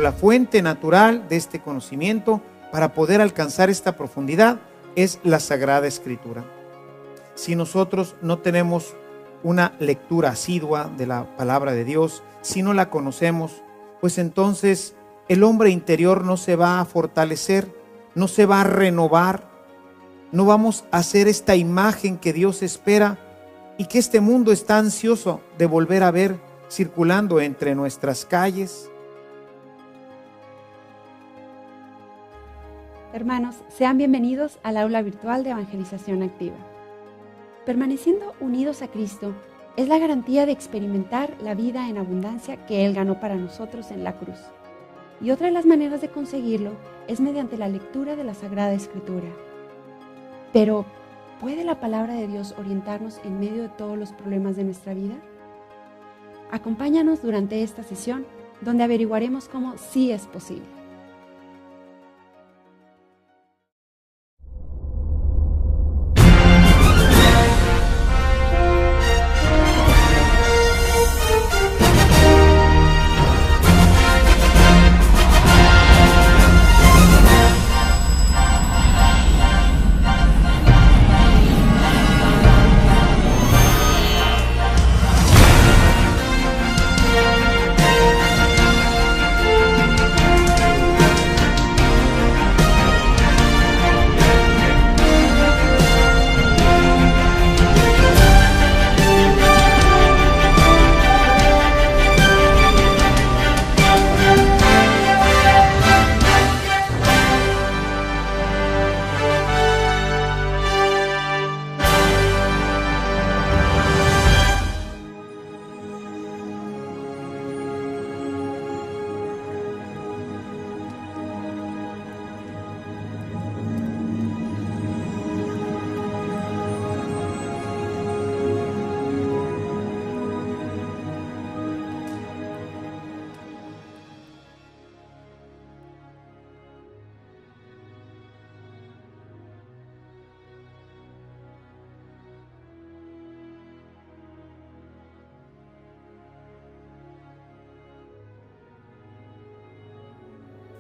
la fuente natural de este conocimiento para poder alcanzar esta profundidad es la Sagrada Escritura. Si nosotros no tenemos una lectura asidua de la palabra de Dios, si no la conocemos, pues entonces el hombre interior no se va a fortalecer, no se va a renovar, no vamos a hacer esta imagen que Dios espera y que este mundo está ansioso de volver a ver circulando entre nuestras calles. Hermanos, sean bienvenidos al aula virtual de Evangelización Activa. Permaneciendo unidos a Cristo es la garantía de experimentar la vida en abundancia que Él ganó para nosotros en la cruz. Y otra de las maneras de conseguirlo es mediante la lectura de la Sagrada Escritura. Pero, ¿puede la palabra de Dios orientarnos en medio de todos los problemas de nuestra vida? Acompáñanos durante esta sesión, donde averiguaremos cómo sí es posible.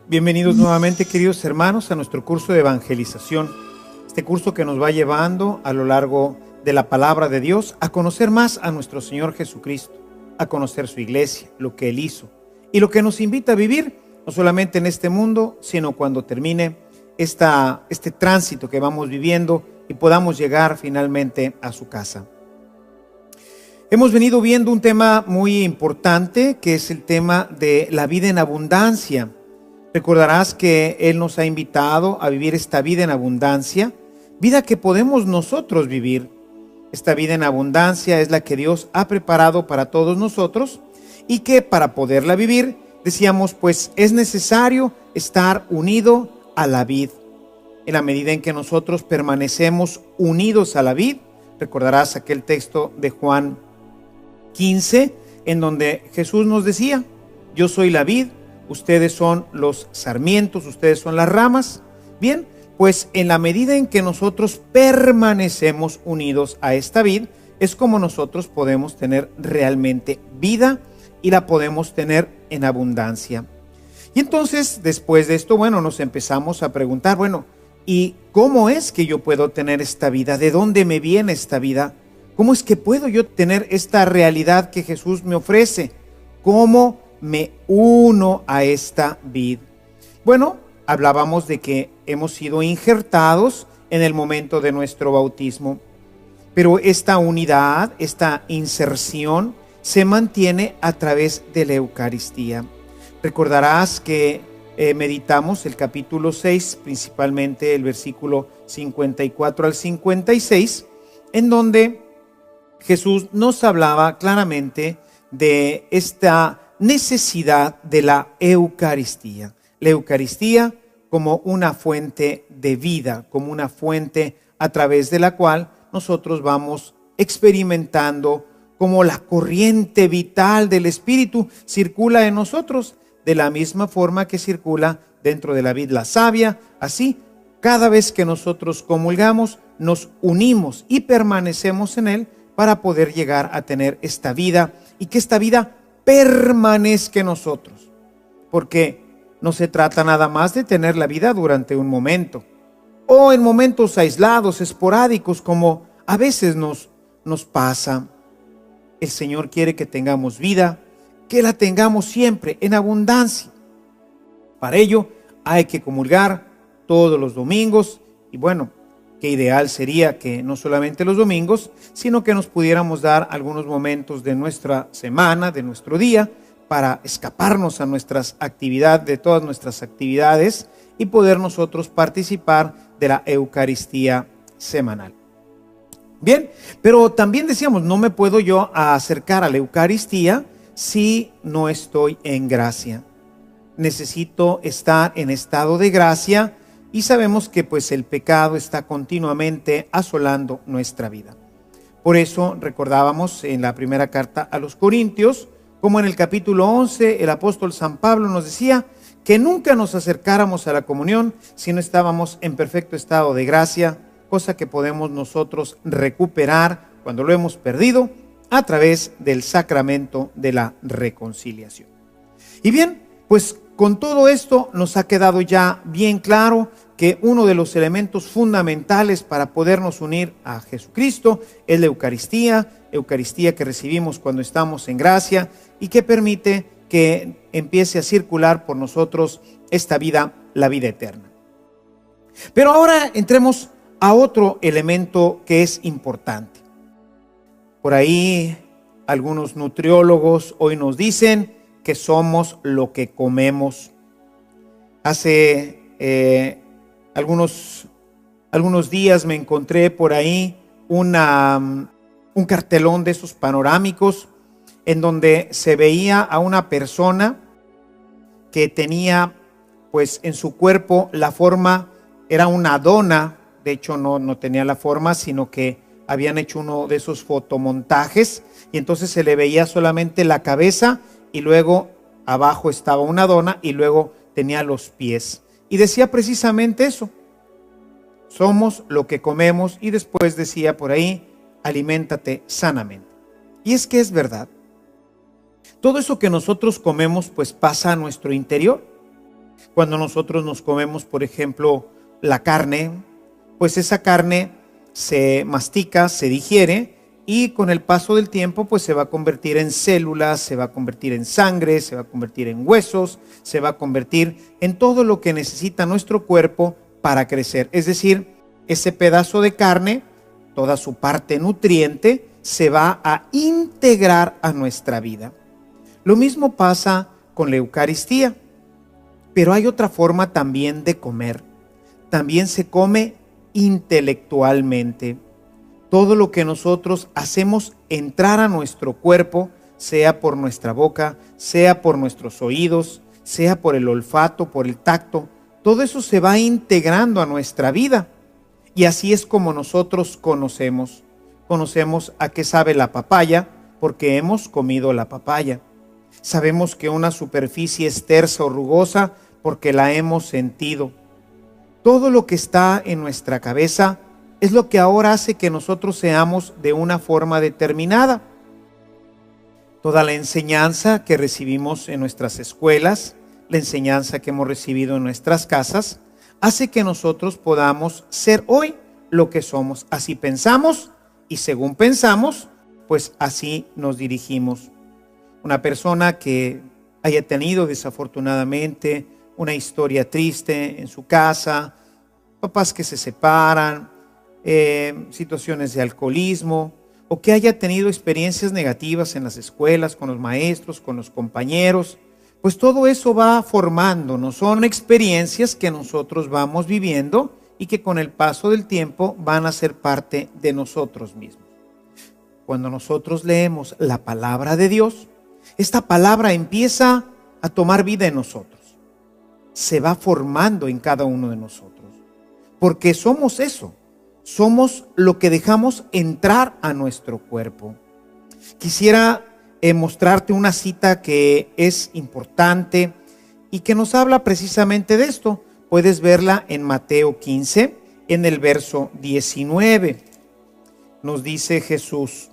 Bienvenidos nuevamente, queridos hermanos, a nuestro curso de evangelización. Este curso que nos va llevando a lo largo de la palabra de Dios a conocer más a nuestro Señor Jesucristo, a conocer su iglesia, lo que Él hizo y lo que nos invita a vivir, no solamente en este mundo, sino cuando termine este tránsito que vamos viviendo y podamos llegar finalmente a su casa. Hemos venido viendo un tema muy importante, que es el tema de la vida en abundancia. Recordarás que Él nos ha invitado a vivir esta vida en abundancia, vida que podemos nosotros vivir. Esta vida en abundancia es la que Dios ha preparado para todos nosotros y que para poderla vivir, decíamos, pues es necesario estar unido a la vid. En la medida en que nosotros permanecemos unidos a la vid, recordarás aquel texto de Juan 15, en donde Jesús nos decía: yo soy la vid, ustedes son los sarmientos, ustedes son las ramas. Bien, pues en la medida en que nosotros permanecemos unidos a esta vid, es como nosotros podemos tener realmente vida y la podemos tener en abundancia. Y entonces, después de esto, nos empezamos a preguntar, ¿y cómo es que yo puedo tener esta vida? ¿De dónde me viene esta vida? ¿Cómo es que puedo yo tener esta realidad que Jesús me ofrece? ¿Cómo me uno a esta vid? Hablábamos de que hemos sido injertados en el momento de nuestro bautismo, pero esta unidad, esta inserción se mantiene a través de la Eucaristía. Recordarás que meditamos el capítulo 6, principalmente el versículo 54 al 56, en donde Jesús nos hablaba claramente de esta necesidad de la Eucaristía. La Eucaristía como una fuente de vida, como una fuente a través de la cual nosotros vamos experimentando cómo la corriente vital del Espíritu circula en nosotros, de la misma forma que circula dentro de la vid la savia. Así, cada vez que nosotros comulgamos, nos unimos y permanecemos en Él para poder llegar a tener esta vida y que esta vida permanezca en nosotros. Porque no se trata nada más de tener la vida durante un momento o en momentos aislados, esporádicos, como a veces nos pasa. El Señor quiere que tengamos vida, que la tengamos siempre en abundancia. Para ello hay que comulgar todos los domingos y bueno, qué ideal sería que no solamente los domingos, sino que nos pudiéramos dar algunos momentos de nuestra semana, de nuestro día, para escaparnos a nuestras actividades, de todas nuestras actividades y poder nosotros participar de la Eucaristía semanal. Bien, pero también decíamos, no me puedo yo acercar a la Eucaristía si no estoy en gracia. Necesito estar en estado de gracia y sabemos que pues el pecado está continuamente asolando nuestra vida. Por eso recordábamos en la primera carta a los Corintios, como en el capítulo 11, el apóstol San Pablo nos decía que nunca nos acercáramos a la comunión si no estábamos en perfecto estado de gracia, cosa que podemos nosotros recuperar cuando lo hemos perdido a través del sacramento de la reconciliación. Y bien, pues con todo esto nos ha quedado ya bien claro que uno de los elementos fundamentales para podernos unir a Jesucristo es la Eucaristía que recibimos cuando estamos en gracia y que permite que empiece a circular por nosotros esta vida, la vida eterna. Pero ahora entremos a otro elemento que es importante. Por ahí algunos nutriólogos hoy nos dicen que somos lo que comemos. Hace algunos días me encontré por ahí un cartelón de esos panorámicos en donde se veía a una persona que tenía pues en su cuerpo la forma, era una dona, de hecho no tenía la forma, sino que habían hecho uno de esos fotomontajes y entonces se le veía solamente la cabeza y luego abajo estaba una dona y luego tenía los pies. Y decía precisamente eso, somos lo que comemos, y después decía por ahí, aliméntate sanamente. Y es que es verdad. Todo eso que nosotros comemos pues pasa a nuestro interior. Cuando nosotros nos comemos, por ejemplo, la carne, pues esa carne se mastica, se digiere y con el paso del tiempo pues se va a convertir en células, se va a convertir en sangre, se va a convertir en huesos, se va a convertir en todo lo que necesita nuestro cuerpo para crecer. Es decir, ese pedazo de carne, toda su parte nutriente, se va a integrar a nuestra vida. Lo mismo pasa con la Eucaristía, pero hay otra forma también de comer. También se come intelectualmente. Todo lo que nosotros hacemos entrar a nuestro cuerpo, sea por nuestra boca, sea por nuestros oídos, sea por el olfato, por el tacto, todo eso se va integrando a nuestra vida. Y así es como nosotros conocemos. Conocemos a qué sabe la papaya porque hemos comido la papaya. Sabemos que una superficie es tersa o rugosa porque la hemos sentido. Todo lo que está en nuestra cabeza es lo que ahora hace que nosotros seamos de una forma determinada. Toda la enseñanza que recibimos en nuestras escuelas, la enseñanza que hemos recibido en nuestras casas, hace que nosotros podamos ser hoy lo que somos. Así pensamos y según pensamos, pues así nos dirigimos. Una persona que haya tenido desafortunadamente una historia triste en su casa, papás que se separan, situaciones de alcoholismo, o que haya tenido experiencias negativas en las escuelas, con los maestros, con los compañeros, pues todo eso va formándonos. Son experiencias que nosotros vamos viviendo y que con el paso del tiempo van a ser parte de nosotros mismos. Cuando nosotros leemos la palabra de Dios, esta palabra empieza a tomar vida en nosotros. Se va formando en cada uno de nosotros. Porque somos eso. Somos lo que dejamos entrar a nuestro cuerpo. Quisiera mostrarte una cita que es importante y que nos habla precisamente de esto. Puedes verla en Mateo 15, en el verso 19. Nos dice Jesús: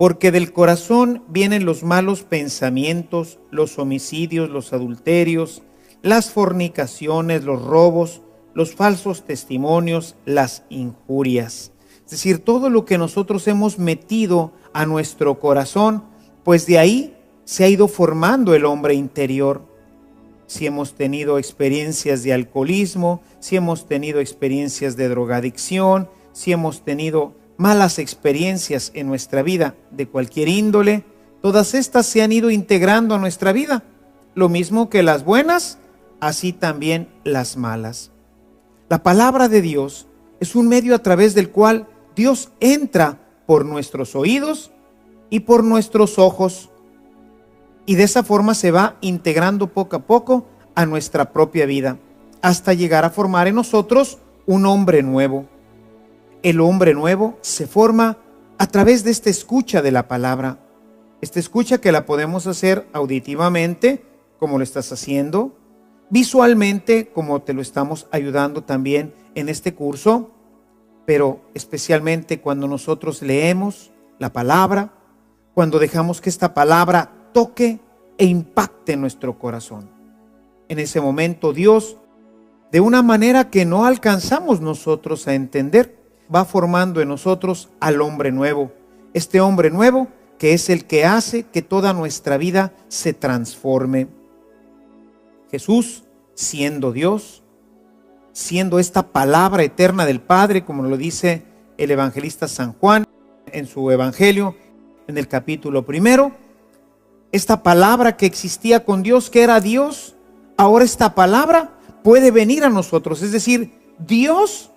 porque del corazón vienen los malos pensamientos, los homicidios, los adulterios, las fornicaciones, los robos, los falsos testimonios, las injurias. Es decir, todo lo que nosotros hemos metido a nuestro corazón, pues de ahí se ha ido formando el hombre interior. Si hemos tenido experiencias de alcoholismo, si hemos tenido experiencias de drogadicción, si hemos tenido malas experiencias en nuestra vida de cualquier índole, todas estas se han ido integrando a nuestra vida. Lo mismo que las buenas, así también las malas. La palabra de Dios es un medio a través del cual Dios entra por nuestros oídos y por nuestros ojos. Y de esa forma se va integrando poco a poco a nuestra propia vida, hasta llegar a formar en nosotros un hombre nuevo. El hombre nuevo se forma a través de esta escucha de la palabra. Esta escucha que la podemos hacer auditivamente, como lo estás haciendo, visualmente, como te lo estamos ayudando también en este curso, pero especialmente cuando nosotros leemos la palabra, cuando dejamos que esta palabra toque e impacte nuestro corazón. En ese momento Dios, de una manera que no alcanzamos nosotros a entender, va formando en nosotros al hombre nuevo. Este hombre nuevo que es el que hace que toda nuestra vida se transforme. Jesús, siendo Dios, siendo esta palabra eterna del Padre, como lo dice el evangelista San Juan en su evangelio, en el capítulo 1, esta palabra que existía con Dios, que era Dios, ahora esta palabra puede venir a nosotros. Es decir, Dios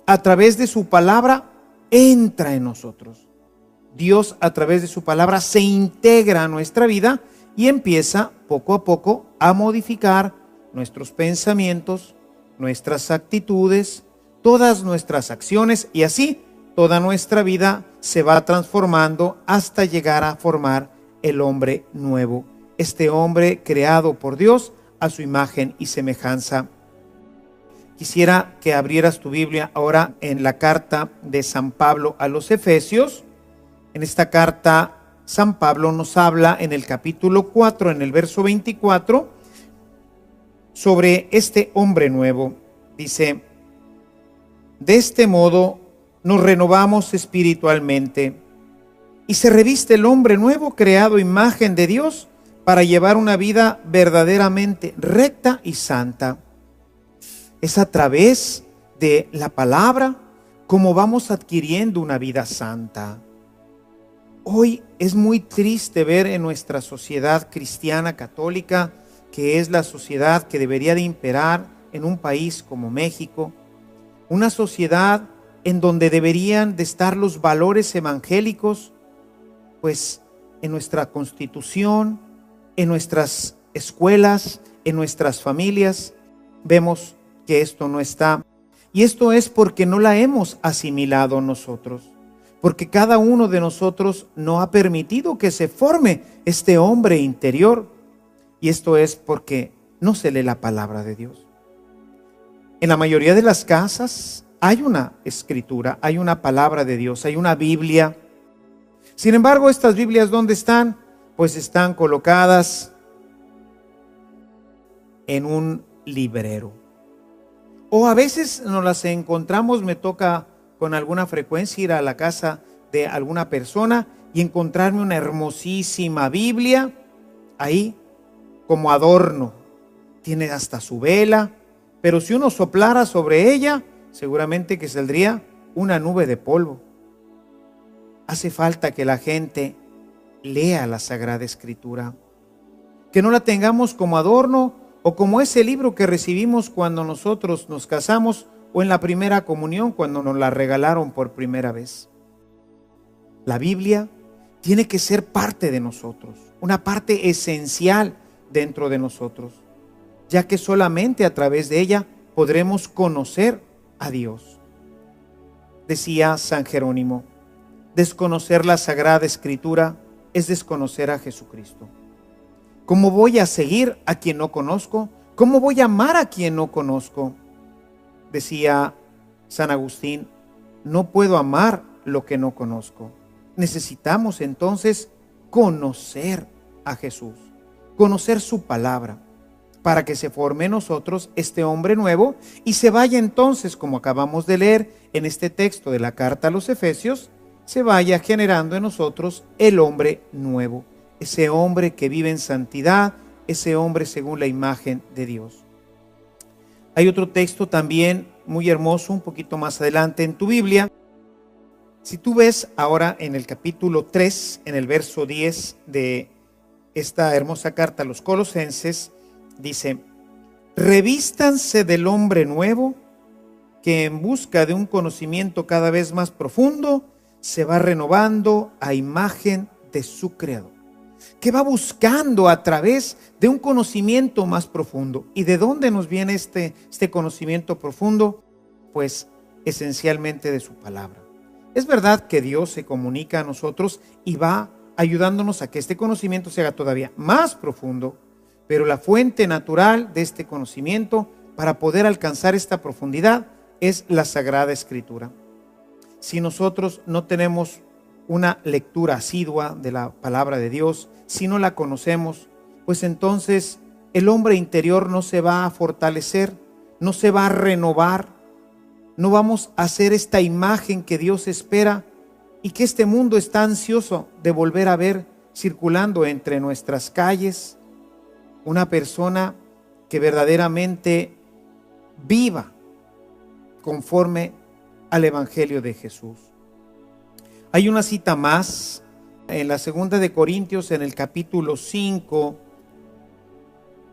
a través de su palabra entra en nosotros. Dios a través de su palabra se integra a nuestra vida y empieza poco a poco a modificar nuestros pensamientos, nuestras actitudes, todas nuestras acciones, y así toda nuestra vida se va transformando hasta llegar a formar el hombre nuevo, este hombre creado por Dios a su imagen y semejanza. Quisiera que abrieras tu Biblia ahora en la carta de San Pablo a los Efesios. En esta carta, San Pablo nos habla en el capítulo 4, en el verso 24, sobre este hombre nuevo. Dice: de este modo nos renovamos espiritualmente y se reviste el hombre nuevo creado a imagen de Dios para llevar una vida verdaderamente recta y santa. Es a través de la palabra como vamos adquiriendo una vida santa. Hoy es muy triste ver en nuestra sociedad cristiana católica, que es la sociedad que debería de imperar en un país como México, una sociedad en donde deberían de estar los valores evangélicos, pues en nuestra constitución, en nuestras escuelas, en nuestras familias, vemos que esto no está. Y esto es porque no la hemos asimilado nosotros, porque cada uno de nosotros no ha permitido que se forme este hombre interior. Y esto es porque no se lee la palabra de Dios. En la mayoría de las casas hay una escritura, hay una palabra de Dios, hay una Biblia. Sin embargo, estas Biblias, ¿dónde están? Pues están colocadas en un librero. O a veces nos las encontramos, me toca con alguna frecuencia ir a la casa de alguna persona y encontrarme una hermosísima Biblia ahí como adorno. Tiene hasta su vela, pero si uno soplara sobre ella, seguramente que saldría una nube de polvo. Hace falta que la gente lea la Sagrada Escritura, que no la tengamos como adorno o como ese libro que recibimos cuando nosotros nos casamos o en la primera comunión, cuando nos la regalaron por primera vez. La Biblia tiene que ser parte de nosotros, una parte esencial dentro de nosotros, ya que solamente a través de ella podremos conocer a Dios. Decía San Jerónimo: desconocer la Sagrada Escritura es desconocer a Jesucristo. ¿Cómo voy a seguir a quien no conozco? ¿Cómo voy a amar a quien no conozco? Decía San Agustín: no puedo amar lo que no conozco. necesitamos entonces conocer a Jesús, conocer su palabra, para que se forme en nosotros este hombre nuevo y se vaya entonces, como acabamos de leer en este texto de la carta a los Efesios, se vaya generando en nosotros el hombre nuevo, ese hombre que vive en santidad, ese hombre según la imagen de Dios. Hay otro texto también muy hermoso, un poquito más adelante en tu Biblia. Si tú ves ahora en el capítulo 3, en el verso 10 de esta hermosa carta a los Colosenses, dice: revístanse del hombre nuevo, que en busca de un conocimiento cada vez más profundo, se va renovando a imagen de su Creador. Que va buscando a través de un conocimiento más profundo. ¿Y de dónde nos viene este conocimiento profundo? Pues esencialmente de su palabra. Es verdad que Dios se comunica a nosotros y va ayudándonos a que este conocimiento se haga todavía más profundo, pero la fuente natural de este conocimiento para poder alcanzar esta profundidad es la Sagrada Escritura. Si nosotros no tenemos una lectura asidua de la palabra de Dios, si no la conocemos, pues entonces el hombre interior no se va a fortalecer, no se va a renovar, no vamos a hacer esta imagen que Dios espera y que este mundo está ansioso de volver a ver circulando entre nuestras calles. Una persona que verdaderamente viva conforme al Evangelio de Jesús. Hay una cita más en la segunda de Corintios, en el capítulo 5,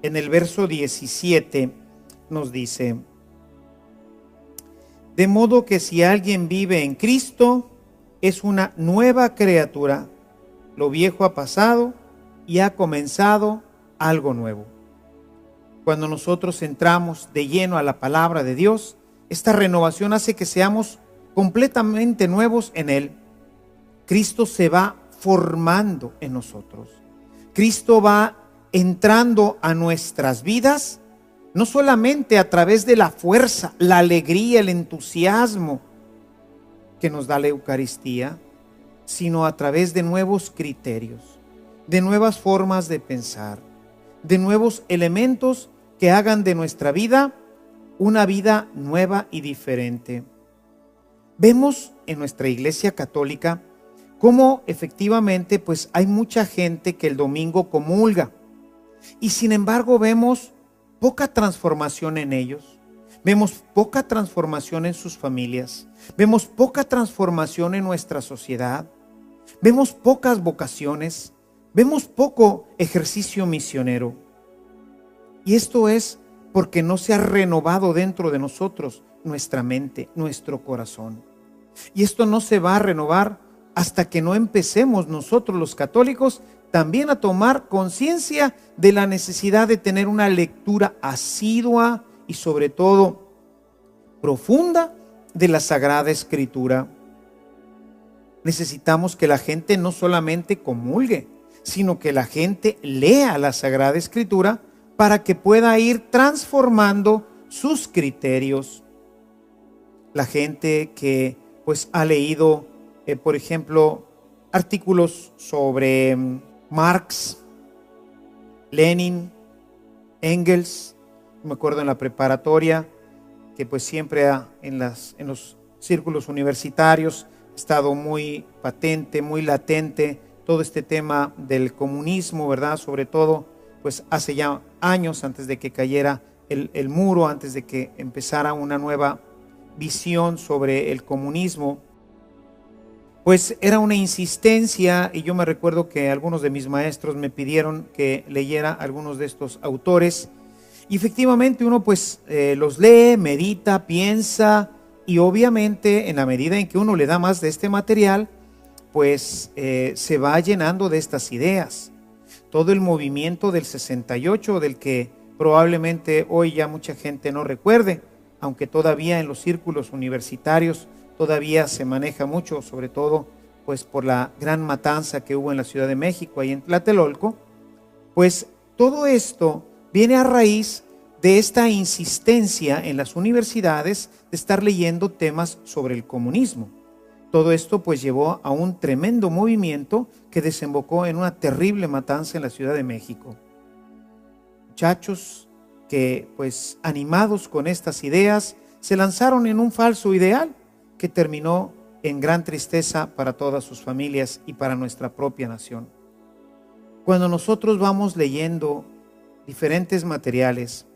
en el verso 17, nos dice: de modo que si alguien vive en Cristo, es una nueva criatura. Lo viejo ha pasado y ha comenzado algo nuevo. Cuando nosotros entramos de lleno a la palabra de Dios, esta renovación hace que seamos completamente nuevos en Él. Cristo se va formando en nosotros. Cristo va entrando a nuestras vidas, no solamente a través de la fuerza, la alegría, el entusiasmo que nos da la Eucaristía, sino a través de nuevos criterios, de nuevas formas de pensar, de nuevos elementos que hagan de nuestra vida una vida nueva y diferente. Vemos en nuestra Iglesia Católica cómo efectivamente pues hay mucha gente que el domingo comulga y sin embargo vemos poca transformación en ellos, vemos poca transformación en sus familias, vemos poca transformación en nuestra sociedad, vemos pocas vocaciones, vemos poco ejercicio misionero. Y esto es porque no se ha renovado dentro de nosotros nuestra mente, nuestro corazón. Y esto no se va a renovar hasta que no empecemos nosotros los católicos también a tomar conciencia de la necesidad de tener una lectura asidua y sobre todo profunda de la Sagrada Escritura. Necesitamos que la gente no solamente comulgue, sino que la gente lea la Sagrada Escritura para que pueda ir transformando sus criterios. La gente que pues ha leído, por ejemplo, artículos sobre Marx, Lenin, Engels. Me acuerdo en la preparatoria que pues siempre en los círculos universitarios ha estado muy patente, muy latente todo este tema del comunismo, ¿verdad? Sobre todo pues hace ya años, antes de que cayera el muro, antes de que empezara una nueva visión sobre el comunismo, pues era una insistencia, y yo me recuerdo que algunos de mis maestros me pidieron que leyera algunos de estos autores, y efectivamente uno pues los lee, medita, piensa, y obviamente en la medida en que uno le da más de este material, pues se va llenando de estas ideas. Todo el movimiento del 68, del que probablemente hoy ya mucha gente no recuerde, aunque todavía en los círculos universitarios todavía se maneja mucho, sobre todo pues por la gran matanza que hubo en la Ciudad de México, ahí en Tlatelolco, pues todo esto viene a raíz de esta insistencia en las universidades de estar leyendo temas sobre el comunismo. Todo esto pues llevó a un tremendo movimiento que desembocó en una terrible matanza en la Ciudad de México. Muchachos que pues animados con estas ideas se lanzaron en un falso ideal que terminó en gran tristeza para todas sus familias y para nuestra propia nación. Cuando nosotros vamos leyendo diferentes materiales,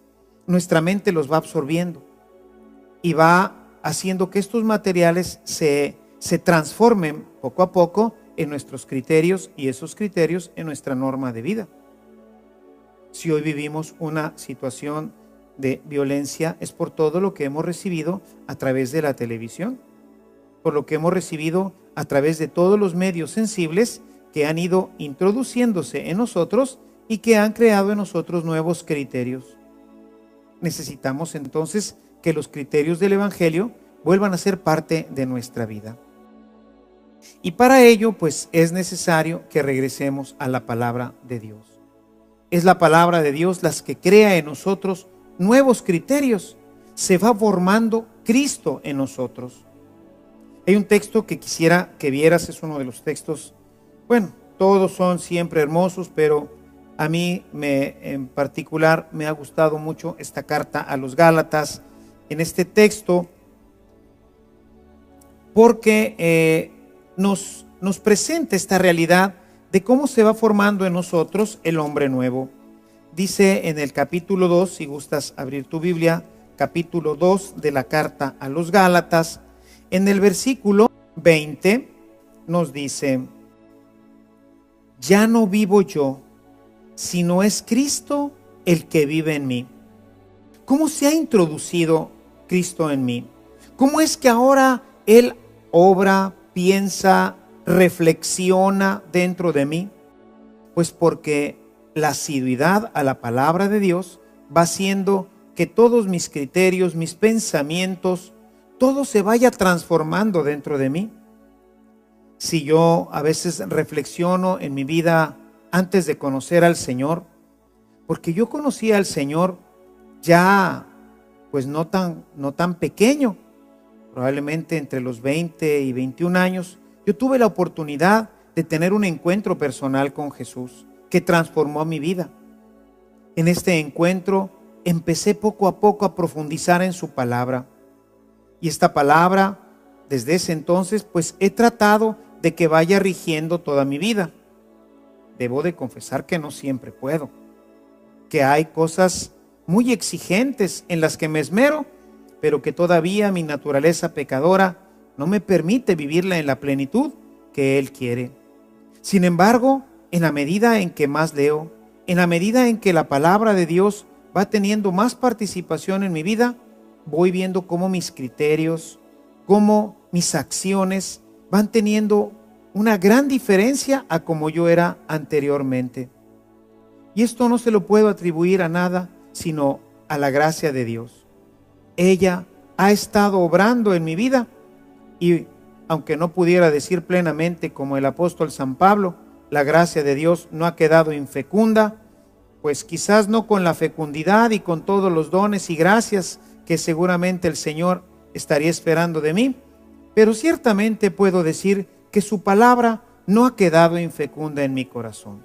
nuestra mente los va absorbiendo y va haciendo que estos materiales se transformen poco a poco en nuestros criterios y esos criterios en nuestra norma de vida. Si hoy vivimos una situación de violencia es por todo lo que hemos recibido a través de la televisión, por lo que hemos recibido a través de todos los medios sensibles que han ido introduciéndose en nosotros y que han creado en nosotros nuevos criterios. Necesitamos entonces que los criterios del Evangelio vuelvan a ser parte de nuestra vida. Y para ello, pues es necesario que regresemos a la palabra de Dios. Es la palabra de Dios la que crea en nosotros nuevos criterios. Se va formando Cristo en nosotros. Hay un texto que quisiera que vieras, es uno de los textos, bueno, todos son siempre hermosos, pero a mí en particular me ha gustado mucho esta carta a los Gálatas en este texto, porque nos presenta esta realidad de cómo se va formando en nosotros el hombre nuevo. Dice en el capítulo 2, si gustas abrir tu Biblia, capítulo 2 de la carta a los Gálatas, en el versículo 20 nos dice: ya no vivo yo, sino es Cristo el que vive en mí. ¿Cómo se ha introducido Cristo en mí? ¿Cómo es que ahora Él obra, piensa, reflexiona dentro de mí? Pues porque la asiduidad a la palabra de Dios va haciendo que todos mis criterios, mis pensamientos, todo se vaya transformando dentro de mí. Si yo a veces reflexiono en mi vida antes de conocer al Señor, porque yo conocí al Señor ya pues no tan pequeño, probablemente entre los 20 y 21 años, yo tuve la oportunidad de tener un encuentro personal con Jesús que transformó mi vida. En este encuentro empecé poco a poco a profundizar en su palabra. Y esta palabra, desde ese entonces, pues he tratado de que vaya rigiendo toda mi vida. Debo de confesar que no siempre puedo, que hay cosas muy exigentes en las que me esmero, pero que todavía mi naturaleza pecadora no me permite vivirla en la plenitud que Él quiere. Sin embargo, en la medida en que más leo, en la medida en que la palabra de Dios va teniendo más participación en mi vida, voy viendo cómo mis criterios, cómo mis acciones van teniendo una gran diferencia a como yo era anteriormente. Y esto no se lo puedo atribuir a nada, sino a la gracia de Dios. Ella ha estado obrando en mi vida y aunque no pudiera decir plenamente como el apóstol San Pablo, la gracia de Dios no ha quedado infecunda, pues quizás no con la fecundidad y con todos los dones y gracias que seguramente el Señor estaría esperando de mí, pero ciertamente puedo decir que su palabra no ha quedado infecunda en mi corazón.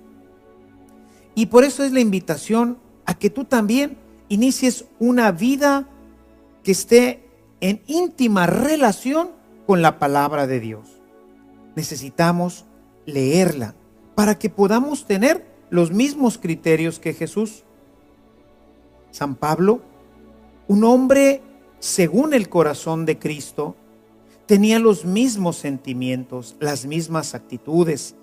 Y por eso es la invitación a que tú también inicies una vida que esté en íntima relación con la palabra de Dios. Necesitamos leerla para que podamos tener los mismos criterios que Jesús. San Pablo, un hombre según el corazón de Cristo, tenía los mismos sentimientos, las mismas actitudes.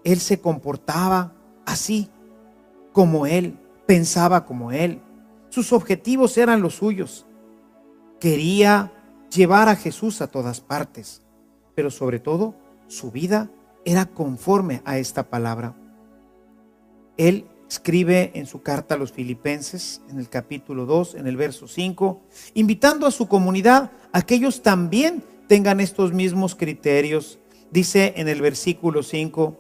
Él se comportaba así como Él, pensaba como Él. Sus objetivos eran los suyos. Quería llevar a Jesús a todas partes, pero sobre todo su vida era conforme a esta palabra. Él escribe en su carta a los Filipenses, en el capítulo 2, en el verso 5, invitando a su comunidad a que ellos también tengan estos mismos criterios. Dice en el versículo 5,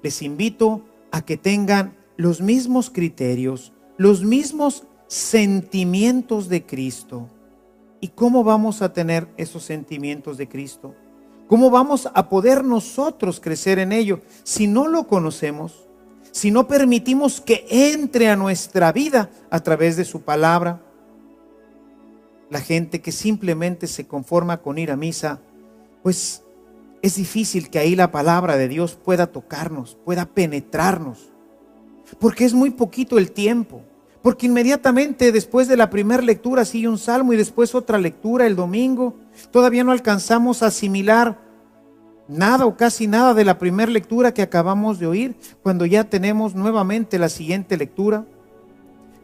les invito a que tengan los mismos criterios, los mismos sentimientos de Cristo. ¿Y cómo vamos a tener esos sentimientos de Cristo? ¿Cómo vamos a poder nosotros crecer en ello si no lo conocemos? Si no permitimos que entre a nuestra vida a través de su palabra. La gente que simplemente se conforma con ir a misa, pues es difícil que ahí la palabra de Dios pueda tocarnos, pueda penetrarnos, porque es muy poquito el tiempo, porque inmediatamente después de la primera lectura sigue un salmo y después otra lectura el domingo. Todavía no alcanzamos a asimilar nada o casi nada de la primera lectura que acabamos de oír, cuando ya tenemos nuevamente la siguiente lectura.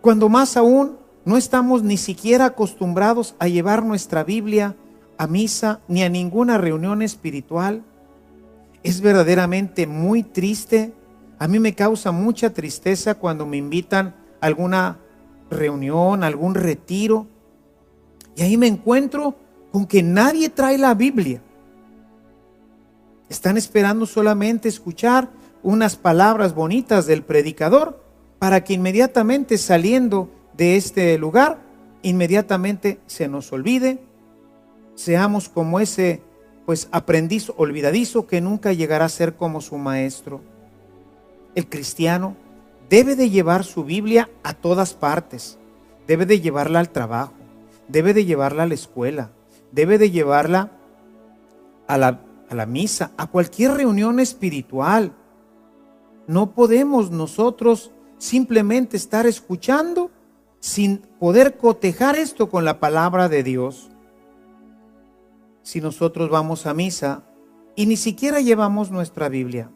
Cuando más aún no estamos ni siquiera acostumbrados a llevar nuestra Biblia a misa ni a ninguna reunión espiritual. Es verdaderamente muy triste. A mí me causa mucha tristeza cuando me invitan a alguna reunión, a algún retiro, y ahí me encuentro con que nadie trae la Biblia. Están esperando solamente escuchar unas palabras bonitas del predicador para que inmediatamente saliendo de este lugar, inmediatamente se nos olvide. Seamos como ese aprendiz olvidadizo que nunca llegará a ser como su maestro. El cristiano debe de llevar su Biblia a todas partes. Debe de llevarla al trabajo, debe de llevarla a la escuela, debe de llevarla a la misa, a cualquier reunión espiritual. No podemos nosotros simplemente estar escuchando sin poder cotejar esto con la palabra de Dios. Si nosotros vamos a misa y ni siquiera llevamos nuestra Biblia,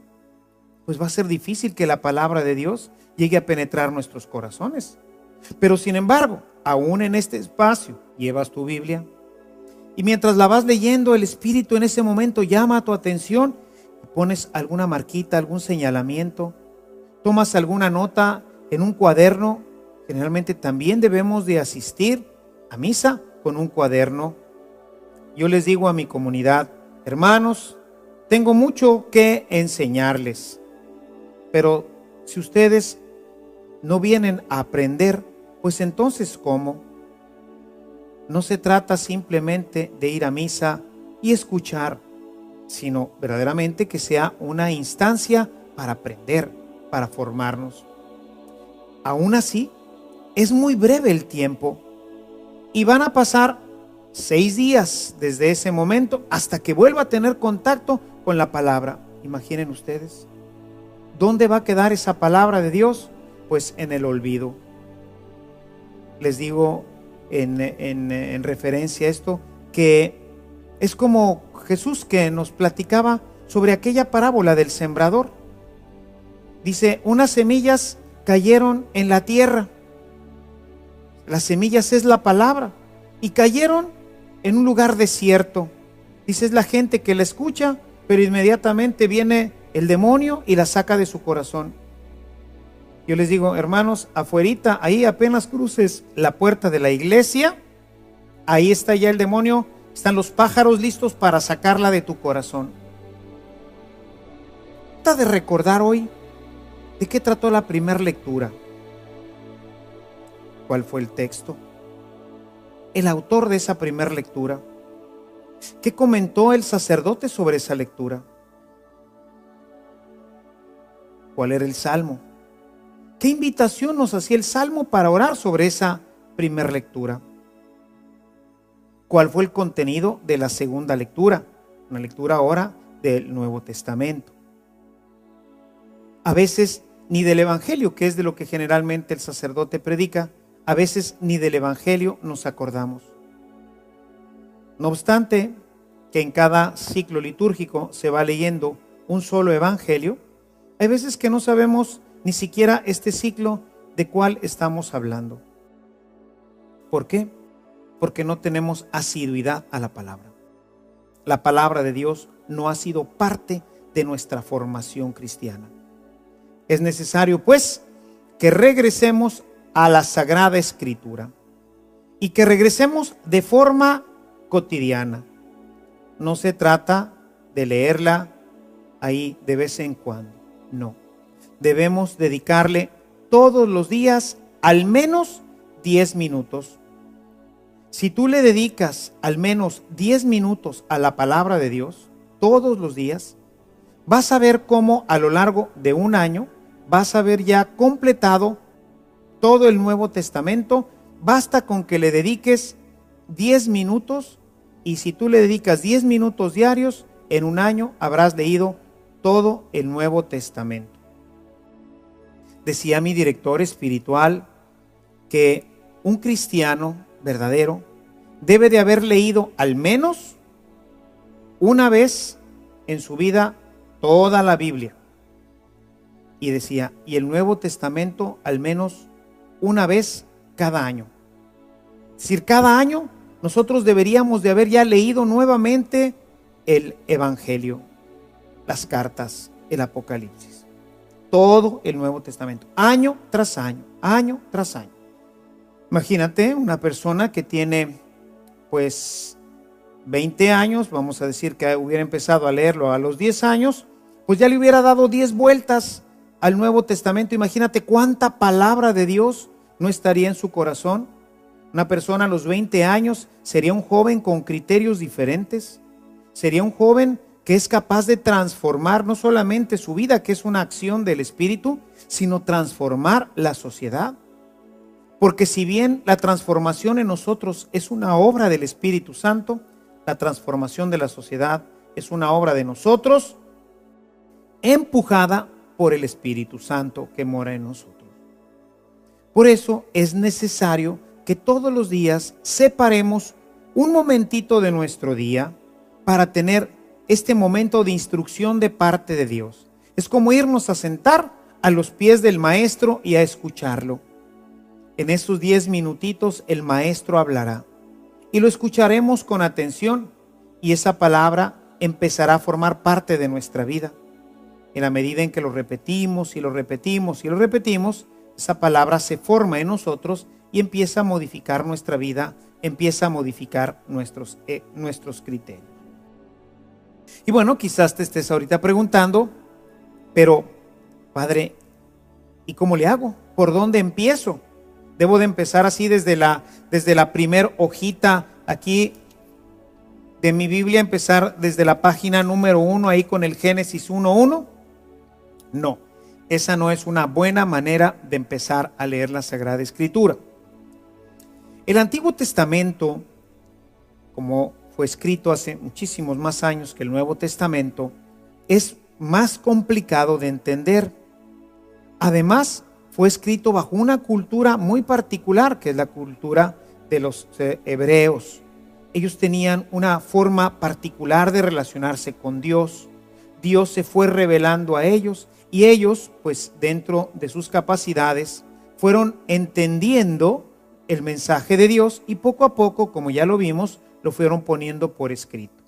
pues va a ser difícil que la palabra de Dios llegue a penetrar nuestros corazones. Pero sin embargo, aún en este espacio llevas tu Biblia y mientras la vas leyendo, el Espíritu en ese momento llama tu atención, pones alguna marquita, algún señalamiento, tomas alguna nota en un cuaderno. Generalmente también debemos de asistir a misa con un cuaderno. Yo les digo a mi comunidad: hermanos, tengo mucho que enseñarles, pero si ustedes no vienen a aprender, pues entonces ¿cómo? No se trata simplemente de ir a misa y escuchar, sino verdaderamente que sea una instancia para aprender, para formarnos. Aún así, es muy breve el tiempo y van a pasar 6 días desde ese momento hasta que vuelva a tener contacto con la palabra. Imaginen ustedes, ¿dónde va a quedar esa palabra de Dios? Pues en el olvido. Les digo en referencia a esto, que es como Jesús que nos platicaba sobre aquella parábola del sembrador. Dice, unas semillas cayeron en la tierra. Las semillas es la palabra y cayeron en un lugar desierto. Dice, es la gente que la escucha, pero inmediatamente viene el demonio y la saca de su corazón. Yo les digo, hermanos, afuerita, ahí apenas cruces la puerta de la iglesia, ahí está ya el demonio, están los pájaros listos para sacarla de tu corazón. Trata de recordar hoy de qué trató la primera lectura. ¿Cuál fue el texto? El autor de esa primera lectura. ¿Qué comentó el sacerdote sobre esa lectura? ¿Cuál era el salmo? ¿Qué invitación nos hacía el salmo para orar sobre esa primera lectura? ¿Cuál fue el contenido de la segunda lectura? Una lectura ahora del Nuevo Testamento. A veces ni del Evangelio, que es de lo que generalmente el sacerdote predica, a veces ni del Evangelio nos acordamos. No obstante, que en cada ciclo litúrgico se va leyendo un solo Evangelio, hay veces que no sabemos ni siquiera este ciclo de cuál estamos hablando. ¿Por qué? Porque no tenemos asiduidad a la palabra. La palabra de Dios no ha sido parte de nuestra formación cristiana. Es necesario, pues, que regresemos a la Sagrada Escritura y que regresemos de forma cotidiana. No se trata de leerla ahí de vez en cuando, no. Debemos dedicarle todos los días al menos 10 minutos. Si tú le dedicas al menos 10 minutos a la palabra de Dios, todos los días, vas a ver cómo a lo largo de un año vas a haber ya completado todo el Nuevo Testamento. Basta con que le dediques 10 minutos, y si tú le dedicas 10 minutos diarios, en un año habrás leído todo el Nuevo Testamento. Decía mi director espiritual que un cristiano verdadero debe de haber leído al menos una vez en su vida toda la Biblia. Y decía, y el Nuevo Testamento al menos una vez cada año. Es decir, cada año nosotros deberíamos de haber ya leído nuevamente el Evangelio, las cartas, el Apocalipsis, todo el Nuevo Testamento, año tras año, año tras año. Imagínate una persona que tiene pues 20 años, vamos a decir que hubiera empezado a leerlo a los 10 años, pues ya le hubiera dado 10 vueltas al Nuevo Testamento. Imagínate cuánta palabra de Dios no estaría en su corazón. Una persona a los 20 años sería un joven con criterios diferentes, sería un joven que es capaz de transformar no solamente su vida, que es una acción del Espíritu, sino transformar la sociedad. Porque si bien la transformación en nosotros es una obra del Espíritu Santo, la transformación de la sociedad es una obra de nosotros, empujada por el Espíritu Santo que mora en nosotros. Por eso es necesario que todos los días separemos un momentito de nuestro día para tener este momento de instrucción de parte de Dios. Es como irnos a sentar a los pies del maestro y a escucharlo. En esos 10 minutitos el maestro hablará y lo escucharemos con atención, y esa palabra empezará a formar parte de nuestra vida. En la medida en que lo repetimos y lo repetimos y lo repetimos, esa palabra se forma en nosotros y empieza a modificar nuestra vida, empieza a modificar nuestros criterios. Y bueno, quizás te estés ahorita preguntando, pero Padre, ¿y cómo le hago? ¿Por dónde empiezo? ¿Debo de empezar así desde la primer hojita aquí de mi Biblia, empezar desde la página número 1 ahí con el Génesis 1:1? No, esa no es una buena manera de empezar a leer la Sagrada Escritura. El Antiguo Testamento, como fue escrito hace muchísimos más años que el Nuevo Testamento, es más complicado de entender. Además, fue escrito bajo una cultura muy particular, que es la cultura de los hebreos. Ellos tenían una forma particular de relacionarse con Dios. Dios se fue revelando a ellos, y ellos, pues dentro de sus capacidades, fueron entendiendo el mensaje de Dios, y poco a poco, como ya lo vimos, lo fueron poniendo por escrito.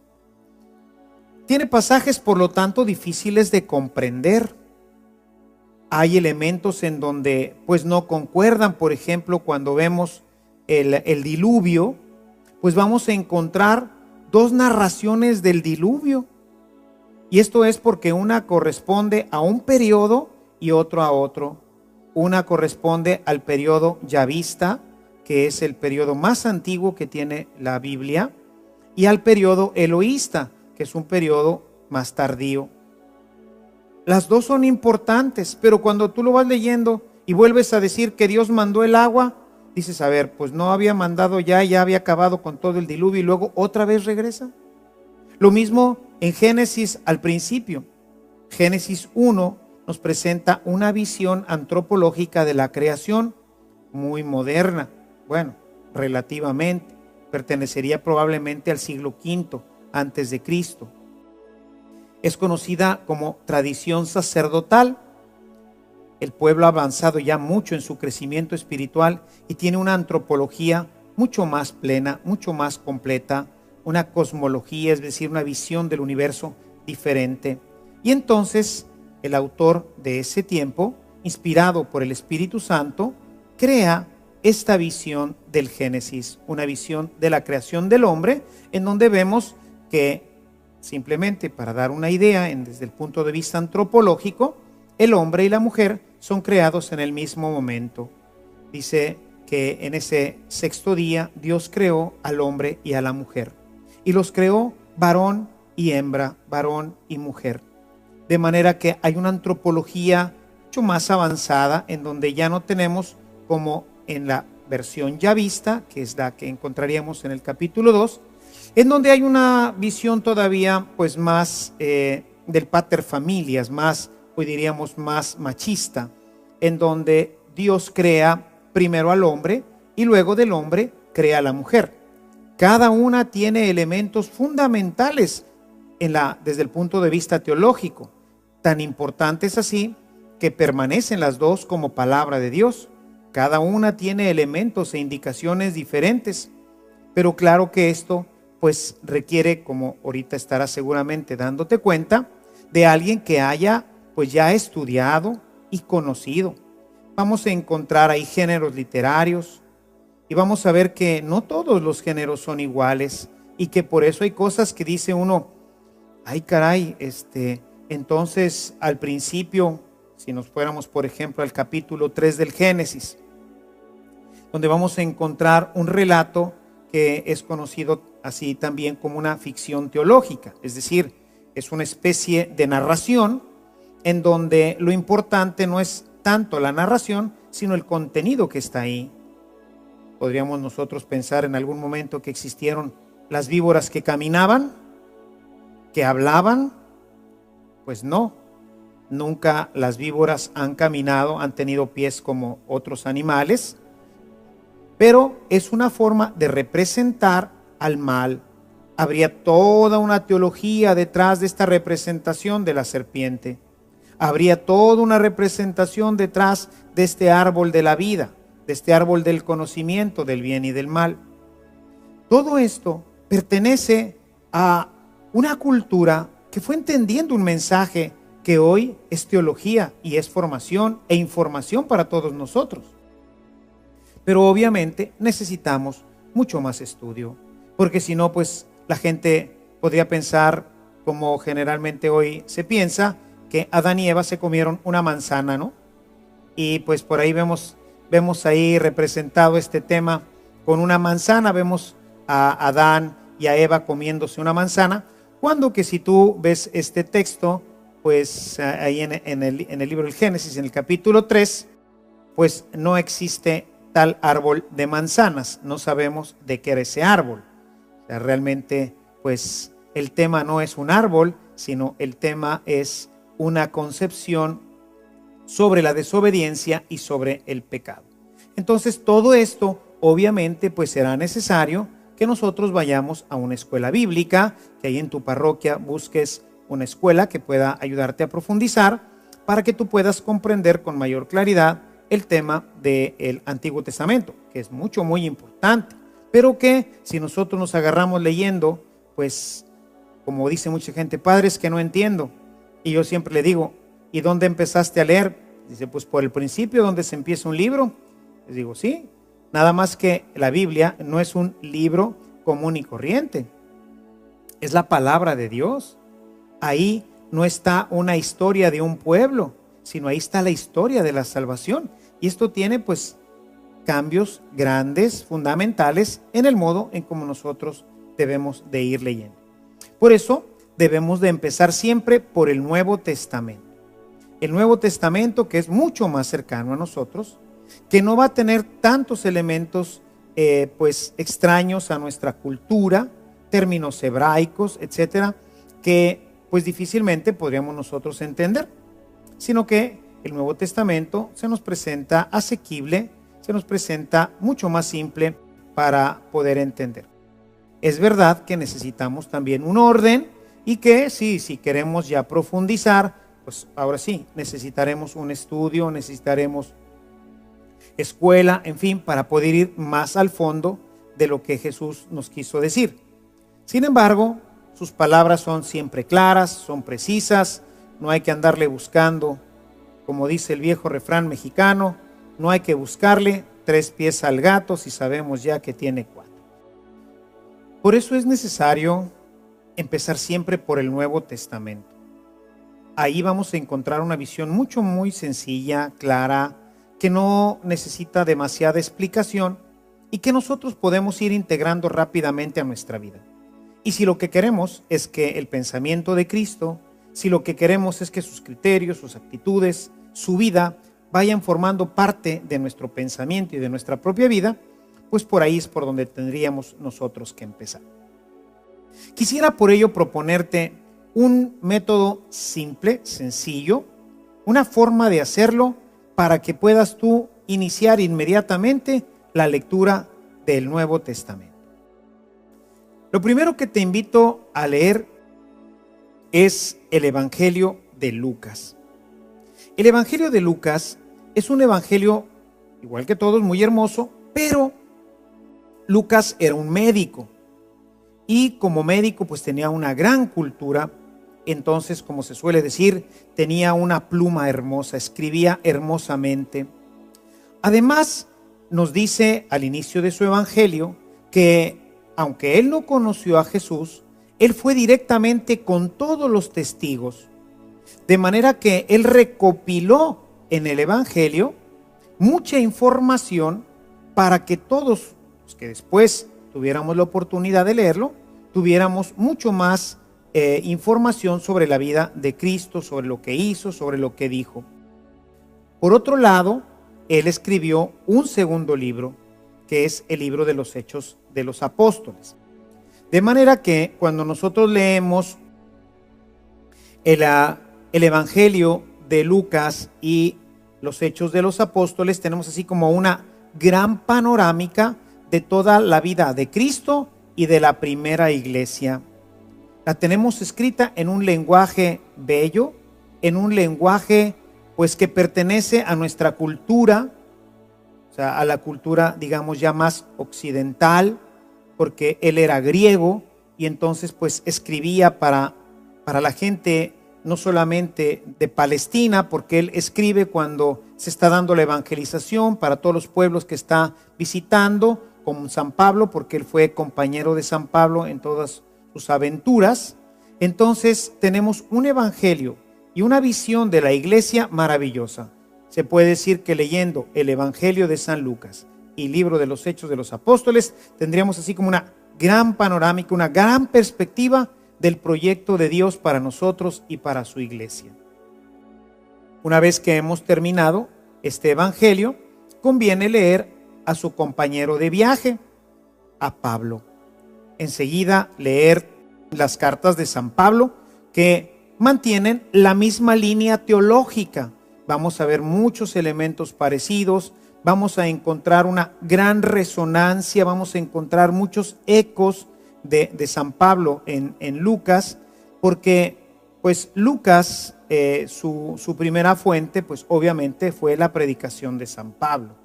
Tiene pasajes, por lo tanto, difíciles de comprender. Hay elementos en donde pues no concuerdan. Por ejemplo, cuando vemos el diluvio, pues vamos a encontrar dos narraciones del diluvio. Y esto es porque una corresponde a un periodo y otro a otro. Una corresponde al periodo yavista, que es el periodo más antiguo que tiene la Biblia, y al periodo eloísta, que es un periodo más tardío. Las dos son importantes, pero cuando tú lo vas leyendo y vuelves a decir que Dios mandó el agua, dices, a ver, pues no había mandado ya había acabado con todo el diluvio y luego otra vez regresa. Lo mismo en Génesis al principio. Génesis 1 nos presenta una visión antropológica de la creación muy moderna. Bueno, relativamente, pertenecería probablemente al siglo V antes de Cristo. Es conocida como tradición sacerdotal. El pueblo ha avanzado ya mucho en su crecimiento espiritual y tiene una antropología mucho más plena, mucho más completa, una cosmología, es decir, una visión del universo diferente. Y entonces el autor de ese tiempo, inspirado por el Espíritu Santo, crea esta visión del Génesis, una visión de la creación del hombre, en donde vemos que, simplemente para dar una idea desde el punto de vista antropológico, el hombre y la mujer son creados en el mismo momento. Dice que en ese sexto día Dios creó al hombre y a la mujer, y los creó varón y hembra, varón y mujer. De manera que hay una antropología mucho más avanzada en donde ya no tenemos como en la versión ya vista, que es la que encontraríamos en el capítulo 2, en donde hay una visión todavía pues más del pater familias, más, hoy diríamos más machista, en donde Dios crea primero al hombre y luego del hombre crea a la mujer. Cada una tiene elementos fundamentales desde el punto de vista teológico, tan importantes así que permanecen las dos como palabra de Dios. Cada una tiene elementos e indicaciones diferentes, pero claro que esto pues requiere, como ahorita estarás seguramente dándote cuenta, de alguien que haya pues ya estudiado y conocido. Vamos a encontrar ahí géneros literarios y vamos a ver que no todos los géneros son iguales y que por eso hay cosas que dice uno, ay caray, entonces al principio, si nos fuéramos por ejemplo al capítulo 3 del Génesis, donde vamos a encontrar un relato que es conocido así también como una ficción teológica, es decir, es una especie de narración en donde lo importante no es tanto la narración, sino el contenido que está ahí. Podríamos nosotros pensar en algún momento que existieron las víboras que caminaban, que hablaban. Pues no, nunca las víboras han caminado, han tenido pies como otros animales, pero es una forma de representar al mal. Habría toda una teología detrás de esta representación de la serpiente. Habría toda una representación detrás de este árbol de la vida, de este árbol del conocimiento del bien y del mal. Todo esto pertenece a una cultura que fue entendiendo un mensaje que hoy es teología y es formación e información para todos nosotros. Pero obviamente necesitamos mucho más estudio, porque si no, pues la gente podría pensar, como generalmente hoy se piensa, que Adán y Eva se comieron una manzana, ¿no? Y pues por ahí vemos ahí representado este tema con una manzana, vemos a Adán y a Eva comiéndose una manzana, cuando que si tú ves este texto, pues ahí en el libro del Génesis, en el capítulo 3, pues no existe tal árbol de manzanas, no sabemos de qué era ese árbol. O sea, realmente pues el tema no es un árbol, sino el tema es una concepción sobre la desobediencia y sobre el pecado. Entonces todo esto obviamente pues será necesario que nosotros vayamos a una escuela bíblica, que ahí en tu parroquia busques una escuela que pueda ayudarte a profundizar para que tú puedas comprender con mayor claridad el tema del Antiguo Testamento, que es muy importante, pero que si nosotros nos agarramos leyendo, pues como dice mucha gente, padre, es que no entiendo. Y yo siempre le digo, ¿y dónde empezaste a leer? Dice, pues por el principio, donde se empieza un libro. Les digo, sí, nada más que la Biblia no es un libro común y corriente, es la palabra de Dios. Ahí no está una historia de un pueblo, sino ahí está la historia de la salvación. Y esto tiene pues cambios grandes, fundamentales en el modo en cómo nosotros debemos de ir leyendo. Por eso debemos de empezar siempre por el Nuevo Testamento. El Nuevo Testamento, que es mucho más cercano a nosotros, que no va a tener tantos elementos pues extraños a nuestra cultura, términos hebraicos, etcétera, que pues difícilmente podríamos nosotros entender, sino que el Nuevo Testamento se nos presenta asequible, se nos presenta mucho más simple para poder entender. Es verdad que necesitamos también un orden y que si queremos ya profundizar, pues ahora sí, necesitaremos un estudio, necesitaremos escuela, en fin, para poder ir más al fondo de lo que Jesús nos quiso decir. Sin embargo, sus palabras son siempre claras, son precisas, no hay que andarle buscando, como dice el viejo refrán mexicano, no hay que buscarle 3 pies al gato si sabemos ya que tiene 4. Por eso es necesario empezar siempre por el Nuevo Testamento. Ahí vamos a encontrar una visión muy sencilla, clara, que no necesita demasiada explicación y que nosotros podemos ir integrando rápidamente a nuestra vida. Y si lo que queremos es que el pensamiento de Cristo, si lo que queremos es que sus criterios, sus actitudes, su vida vayan formando parte de nuestro pensamiento y de nuestra propia vida, pues por ahí es por donde tendríamos nosotros que empezar. Quisiera por ello proponerte un método simple, sencillo, una forma de hacerlo para que puedas tú iniciar inmediatamente la lectura del Nuevo Testamento. Lo primero que te invito a leer es el Evangelio de Lucas. El Evangelio de Lucas es un evangelio, igual que todos, muy hermoso, pero Lucas era un médico y como médico pues tenía una gran cultura. Entonces, como se suele decir, tenía una pluma hermosa, escribía hermosamente. Además, nos dice al inicio de su evangelio que aunque él no conoció a Jesús, él fue directamente con todos los testigos, de manera que él recopiló en el evangelio mucha información para que todos los que después tuviéramos la oportunidad de leerlo, tuviéramos mucho más información sobre la vida de Cristo, sobre lo que hizo, sobre lo que dijo. Por otro lado, él escribió un segundo libro, que es el libro de los Hechos de los Apóstoles. De manera que cuando nosotros leemos el Evangelio de Lucas y los Hechos de los Apóstoles, tenemos así como una gran panorámica de toda la vida de Cristo y de la primera iglesia. La tenemos escrita en un lenguaje bello, en un lenguaje pues que pertenece a nuestra cultura, o sea, a la cultura digamos ya más occidental, porque él era griego y entonces pues escribía para la gente no solamente de Palestina, porque él escribe cuando se está dando la evangelización para todos los pueblos que está visitando, como San Pablo, porque él fue compañero de San Pablo en todas sus aventuras. Entonces tenemos un evangelio y una visión de la iglesia maravillosa. Se puede decir que leyendo el Evangelio de San Lucas y libro de los Hechos de los Apóstoles, tendríamos así como una gran panorámica, una gran perspectiva del proyecto de Dios para nosotros y para su iglesia. Una vez que hemos terminado este Evangelio, conviene leer a su compañero de viaje, a Pablo. Enseguida leer las cartas de San Pablo, que mantienen la misma línea teológica. Vamos a ver muchos elementos parecidos, vamos a encontrar una gran resonancia, vamos a encontrar muchos ecos de San Pablo en Lucas, porque pues Lucas, su primera fuente, pues obviamente fue la predicación de San Pablo.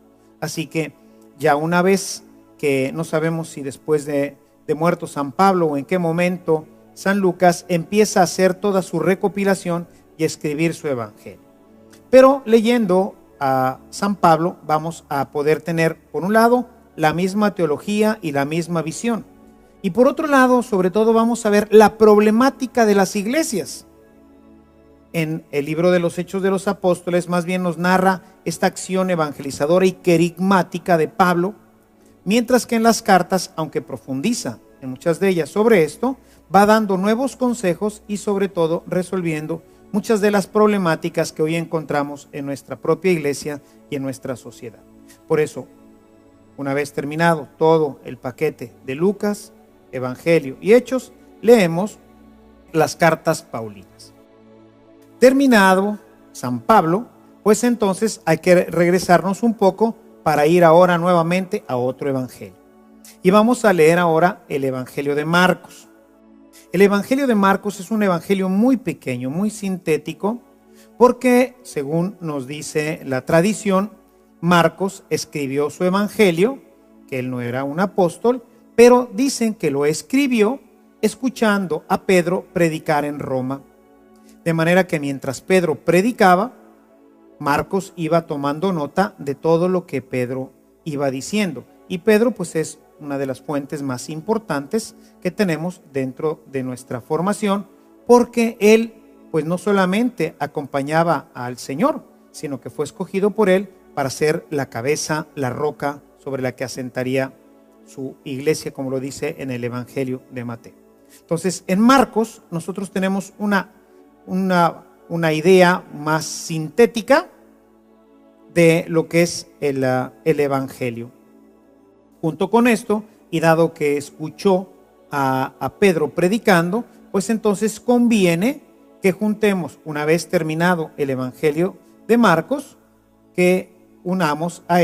Así que ya una vez que no sabemos si después de muerto San Pablo o en qué momento, San Lucas empieza a hacer toda su recopilación y a escribir su evangelio. Pero leyendo a San Pablo vamos a poder tener, por un lado, la misma teología y la misma visión. Y por otro lado, sobre todo, vamos a ver la problemática de las iglesias. En el libro de los Hechos de los Apóstoles, más bien nos narra esta acción evangelizadora y querigmática de Pablo, mientras que en las cartas, aunque profundiza en muchas de ellas sobre esto, va dando nuevos consejos y sobre todo resolviendo muchas de las problemáticas que hoy encontramos en nuestra propia iglesia y en nuestra sociedad. Por eso, una vez terminado todo el paquete de Lucas, Evangelio y Hechos, leemos las cartas paulinas. Terminado San Pablo, pues entonces hay que regresarnos un poco para ir ahora nuevamente a otro evangelio. Y vamos a leer ahora el Evangelio de Marcos. El Evangelio de Marcos es un evangelio muy pequeño, muy sintético, porque según nos dice la tradición, Marcos escribió su evangelio, que él no era un apóstol, pero dicen que lo escribió escuchando a Pedro predicar en Roma. De manera que mientras Pedro predicaba, Marcos iba tomando nota de todo lo que Pedro iba diciendo. Y Pedro pues es una de las fuentes más importantes que tenemos dentro de nuestra formación, porque él pues no solamente acompañaba al Señor, sino que fue escogido por él para ser la cabeza, la roca sobre la que asentaría su iglesia, como lo dice en el Evangelio de Mateo. Entonces, en Marcos nosotros tenemos una idea más sintética de lo que es el Evangelio. Junto con esto, y dado que escuchó a Pedro predicando, pues entonces conviene que juntemos, una vez terminado el Evangelio de Marcos, que unamos a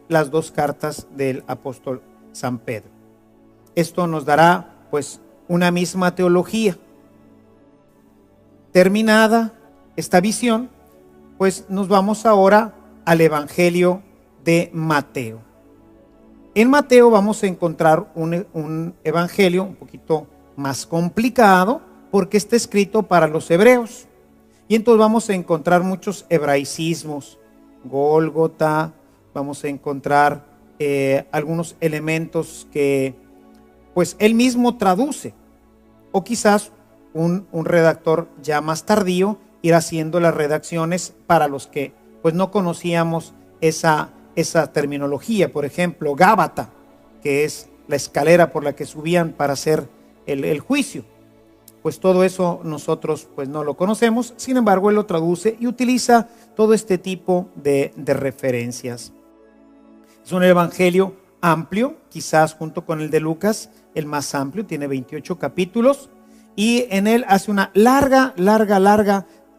las dos cartas del apóstol San Pedro. Esto nos dará pues una misma teología. Terminada esta visión, pues nos vamos ahora al Evangelio de Mateo. En Mateo vamos a encontrar un evangelio un poquito más complicado porque está escrito para los hebreos. Y entonces vamos a encontrar muchos hebraicismos, Gólgota, vamos a encontrar algunos elementos que pues él mismo traduce, o quizás un redactor ya más tardío ir haciendo las redacciones para los que pues no conocíamos esa terminología. Por ejemplo, Gábata, que es la escalera por la que subían para hacer el juicio. Pues todo eso nosotros pues no lo conocemos, sin embargo él lo traduce y utiliza todo este tipo de referencias. Es un evangelio amplio, quizás junto con el de Lucas, el más amplio, tiene 28 capítulos y en él hace una larga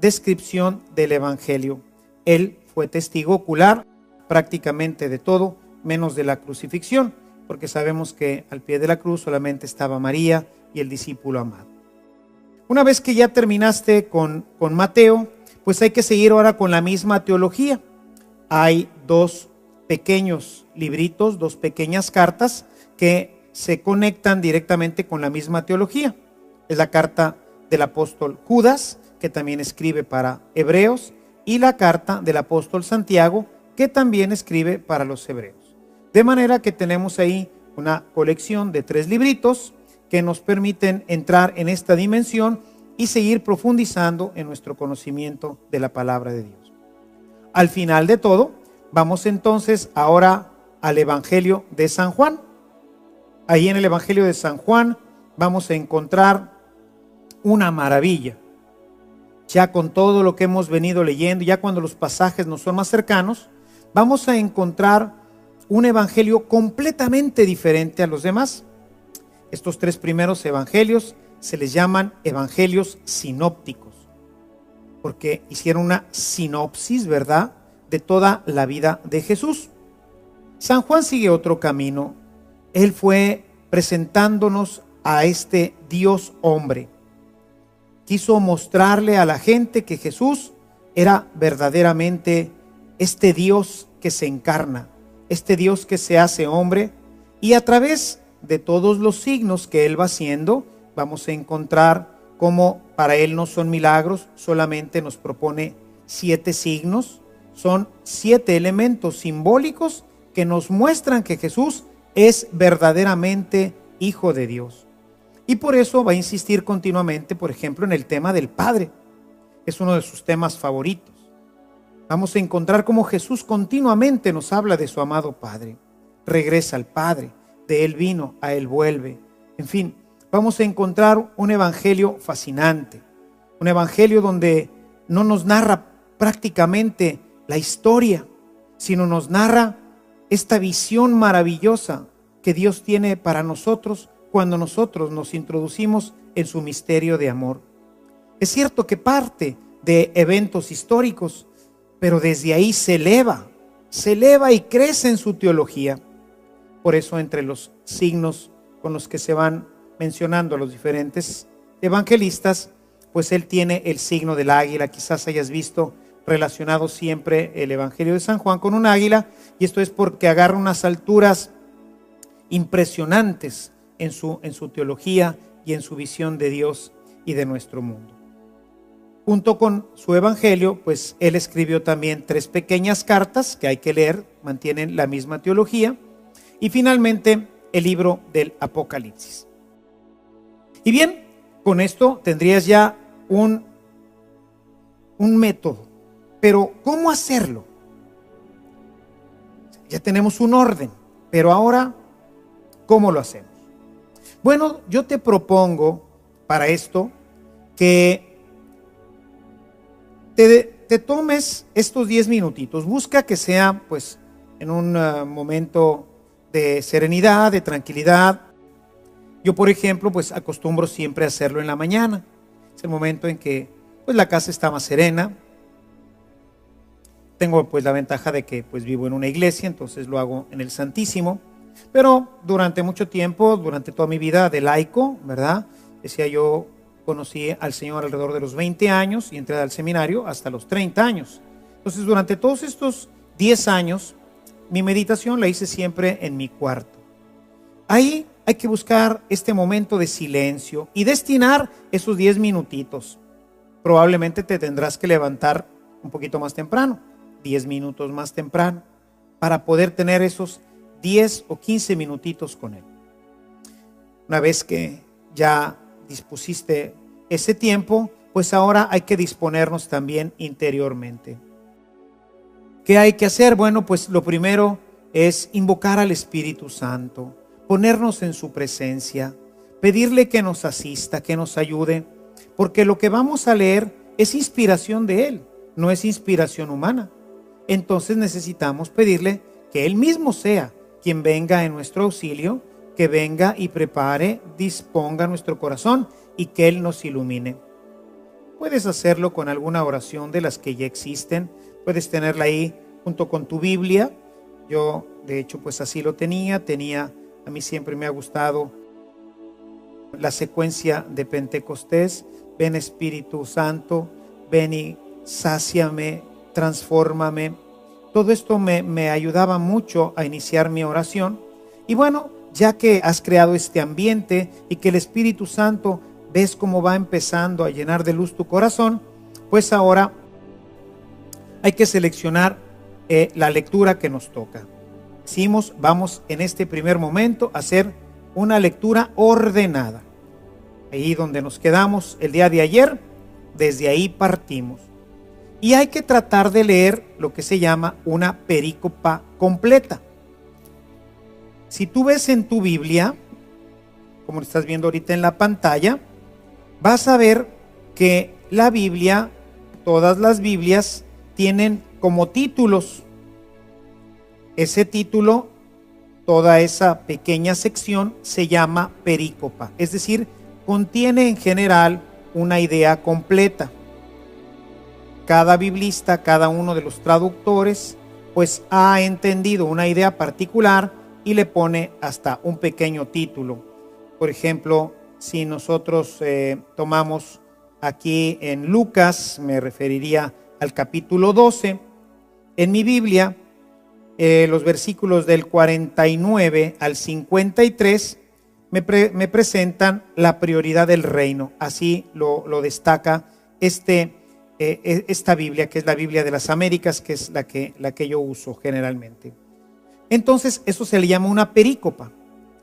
descripción del evangelio. Él fue testigo ocular prácticamente de todo, menos de la crucifixión, porque sabemos que al pie de la cruz solamente estaba María y el discípulo amado. Una vez que ya terminaste con Mateo, pues hay que seguir ahora con la misma teología. Hay dos pequeños libritos, dos pequeñas cartas que se conectan directamente con la misma teología. Es la carta del apóstol Judas, que también escribe para hebreos, y la carta del apóstol Santiago, que también escribe para los hebreos. De manera que tenemos ahí una colección de 3 libritos que nos permiten entrar en esta dimensión y seguir profundizando en nuestro conocimiento de la palabra de Dios. Al final de todo, vamos entonces ahora al Evangelio de San Juan. Ahí en el Evangelio de San Juan vamos a encontrar una maravilla. Ya con todo lo que hemos venido leyendo, ya cuando los pasajes nos son más cercanos, vamos a encontrar un evangelio completamente diferente a los demás. Estos 3 primeros evangelios se les llaman evangelios sinópticos, porque hicieron una sinopsis, ¿verdad?, de toda la vida de Jesús. San Juan sigue otro camino. Él fue presentándonos a este Dios hombre. Quiso mostrarle a la gente que Jesús era verdaderamente este Dios que se encarna, este Dios que se hace hombre, y a través de todos los signos que Él va haciendo, vamos a encontrar cómo para Él no son milagros, solamente nos propone 7 signos, son 7 elementos simbólicos que nos muestran que Jesús es verdaderamente Hijo de Dios. Y por eso va a insistir continuamente, por ejemplo, en el tema del Padre. Es uno de sus temas favoritos. Vamos a encontrar cómo Jesús continuamente nos habla de su amado Padre. Regresa al Padre, de Él vino, a Él vuelve. En fin, vamos a encontrar un evangelio fascinante. Un evangelio donde no nos narra prácticamente la historia, sino nos narra esta visión maravillosa que Dios tiene para nosotros cuando nosotros nos introducimos en su misterio de amor. Es cierto que parte de eventos históricos, pero desde ahí se eleva y crece en su teología. Por eso entre los signos con los que se van mencionando los diferentes evangelistas, pues él tiene el signo del águila. Quizás hayas visto relacionado siempre el Evangelio de San Juan con un águila, y esto es porque agarra unas alturas impresionantes en su teología y en su visión de Dios y de nuestro mundo. Junto con su evangelio, pues él escribió también 3 pequeñas cartas que hay que leer, mantienen la misma teología, y finalmente el libro del Apocalipsis. Y bien, con esto tendrías ya un método, pero ¿cómo hacerlo? Ya tenemos un orden, pero ahora, ¿cómo lo hacemos? Bueno, yo te propongo para esto que te tomes estos 10 minutitos. Busca que sea pues en un momento de serenidad, de tranquilidad. Yo, por ejemplo, pues acostumbro siempre a hacerlo en la mañana. Es el momento en que pues la casa está más serena. Tengo pues la ventaja de que pues vivo en una iglesia, entonces lo hago en el Santísimo. Pero durante mucho tiempo, durante toda mi vida de laico, ¿verdad? Decía yo, conocí al Señor alrededor de los 20 años y entré al seminario hasta los 30 años. Entonces, durante todos estos 10 años, mi meditación la hice siempre en mi cuarto. Ahí hay que buscar este momento de silencio y destinar esos 10 minutitos. Probablemente te tendrás que levantar un poquito más temprano, 10 minutos más temprano, para poder tener esos 10 o 15 minutitos con Él. Una vez que ya dispusiste ese tiempo, pues ahora hay que disponernos también interiormente. ¿Qué hay que hacer? Bueno, pues lo primero es invocar al Espíritu Santo, ponernos en su presencia, pedirle que nos asista, que nos ayude, porque lo que vamos a leer es inspiración de Él, no es inspiración humana. Entonces necesitamos pedirle que Él mismo sea quien venga en nuestro auxilio, que venga y prepare, disponga nuestro corazón y que Él nos ilumine. Puedes hacerlo con alguna oración de las que ya existen, puedes tenerla ahí junto con tu Biblia. Yo de hecho pues así lo tenía, a mí siempre me ha gustado la secuencia de Pentecostés: ven Espíritu Santo, ven y sáciame, transfórmame. Todo esto me ayudaba mucho a iniciar mi oración. Y bueno, ya que has creado este ambiente y que el Espíritu Santo ves cómo va empezando a llenar de luz tu corazón, pues ahora hay que seleccionar la lectura que nos toca. Decimos, vamos en este primer momento a hacer una lectura ordenada. Ahí donde nos quedamos el día de ayer, desde ahí partimos. Y hay que tratar de leer lo que se llama una perícopa completa. Si tú ves en tu Biblia, como lo estás viendo ahorita en la pantalla, vas a ver que la Biblia, todas las Biblias, tienen como títulos. Ese título, toda esa pequeña sección, se llama perícopa. Es decir, contiene en general una idea completa. Cada biblista, cada uno de los traductores, pues ha entendido una idea particular y le pone hasta un pequeño título. Por ejemplo, si nosotros tomamos aquí en Lucas, me referiría al capítulo 12, en mi Biblia, los versículos del 49 al 53 me presentan la prioridad del reino. Así lo destaca esta Biblia, que es la Biblia de las Américas, que es la que yo uso generalmente. Entonces, eso se le llama una perícopa,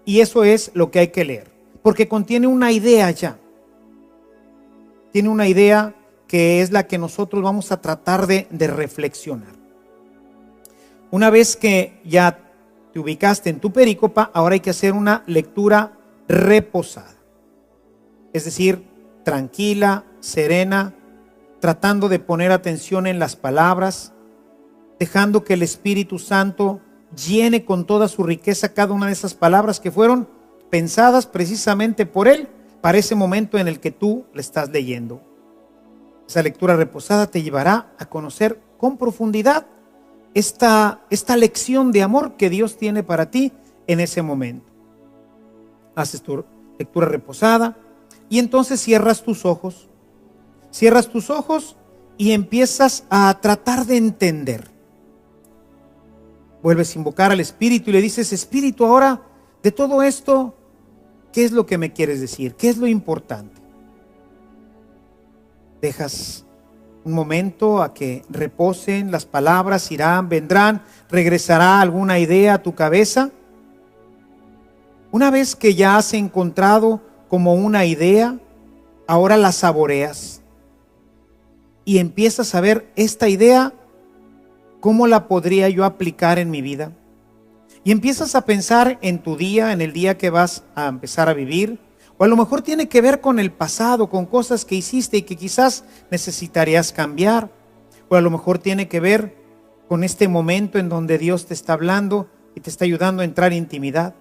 y eso es lo que hay que leer, porque contiene una idea ya. Tiene una idea que es la que nosotros vamos a tratar de reflexionar. Una vez que ya te ubicaste en tu perícopa, ahora hay que hacer una lectura reposada. Es decir, tranquila, serena, tratando de poner atención en las palabras, dejando que el Espíritu Santo llene con toda su riqueza cada una de esas palabras que fueron pensadas precisamente por Él para ese momento en el que tú le estás leyendo. Esa lectura reposada te llevará a conocer con profundidad esta lección de amor que Dios tiene para ti en ese momento. Haces tu lectura reposada y entonces cierras tus ojos y empiezas a tratar de entender. Vuelves a invocar al Espíritu y le dices: Espíritu, ahora de todo esto, ¿qué es lo que me quieres decir? ¿Qué es lo importante? Dejas un momento a que reposen las palabras, irán, vendrán, regresará alguna idea a tu cabeza. Una vez que ya has encontrado como una idea, ahora la saboreas y empiezas a ver esta idea, ¿cómo la podría yo aplicar en mi vida? Y empiezas a pensar en tu día, en el día que vas a empezar a vivir. O a lo mejor tiene que ver con el pasado, con cosas que hiciste y que quizás necesitarías cambiar. O a lo mejor tiene que ver con este momento en donde Dios te está hablando y te está ayudando a entrar en intimidad.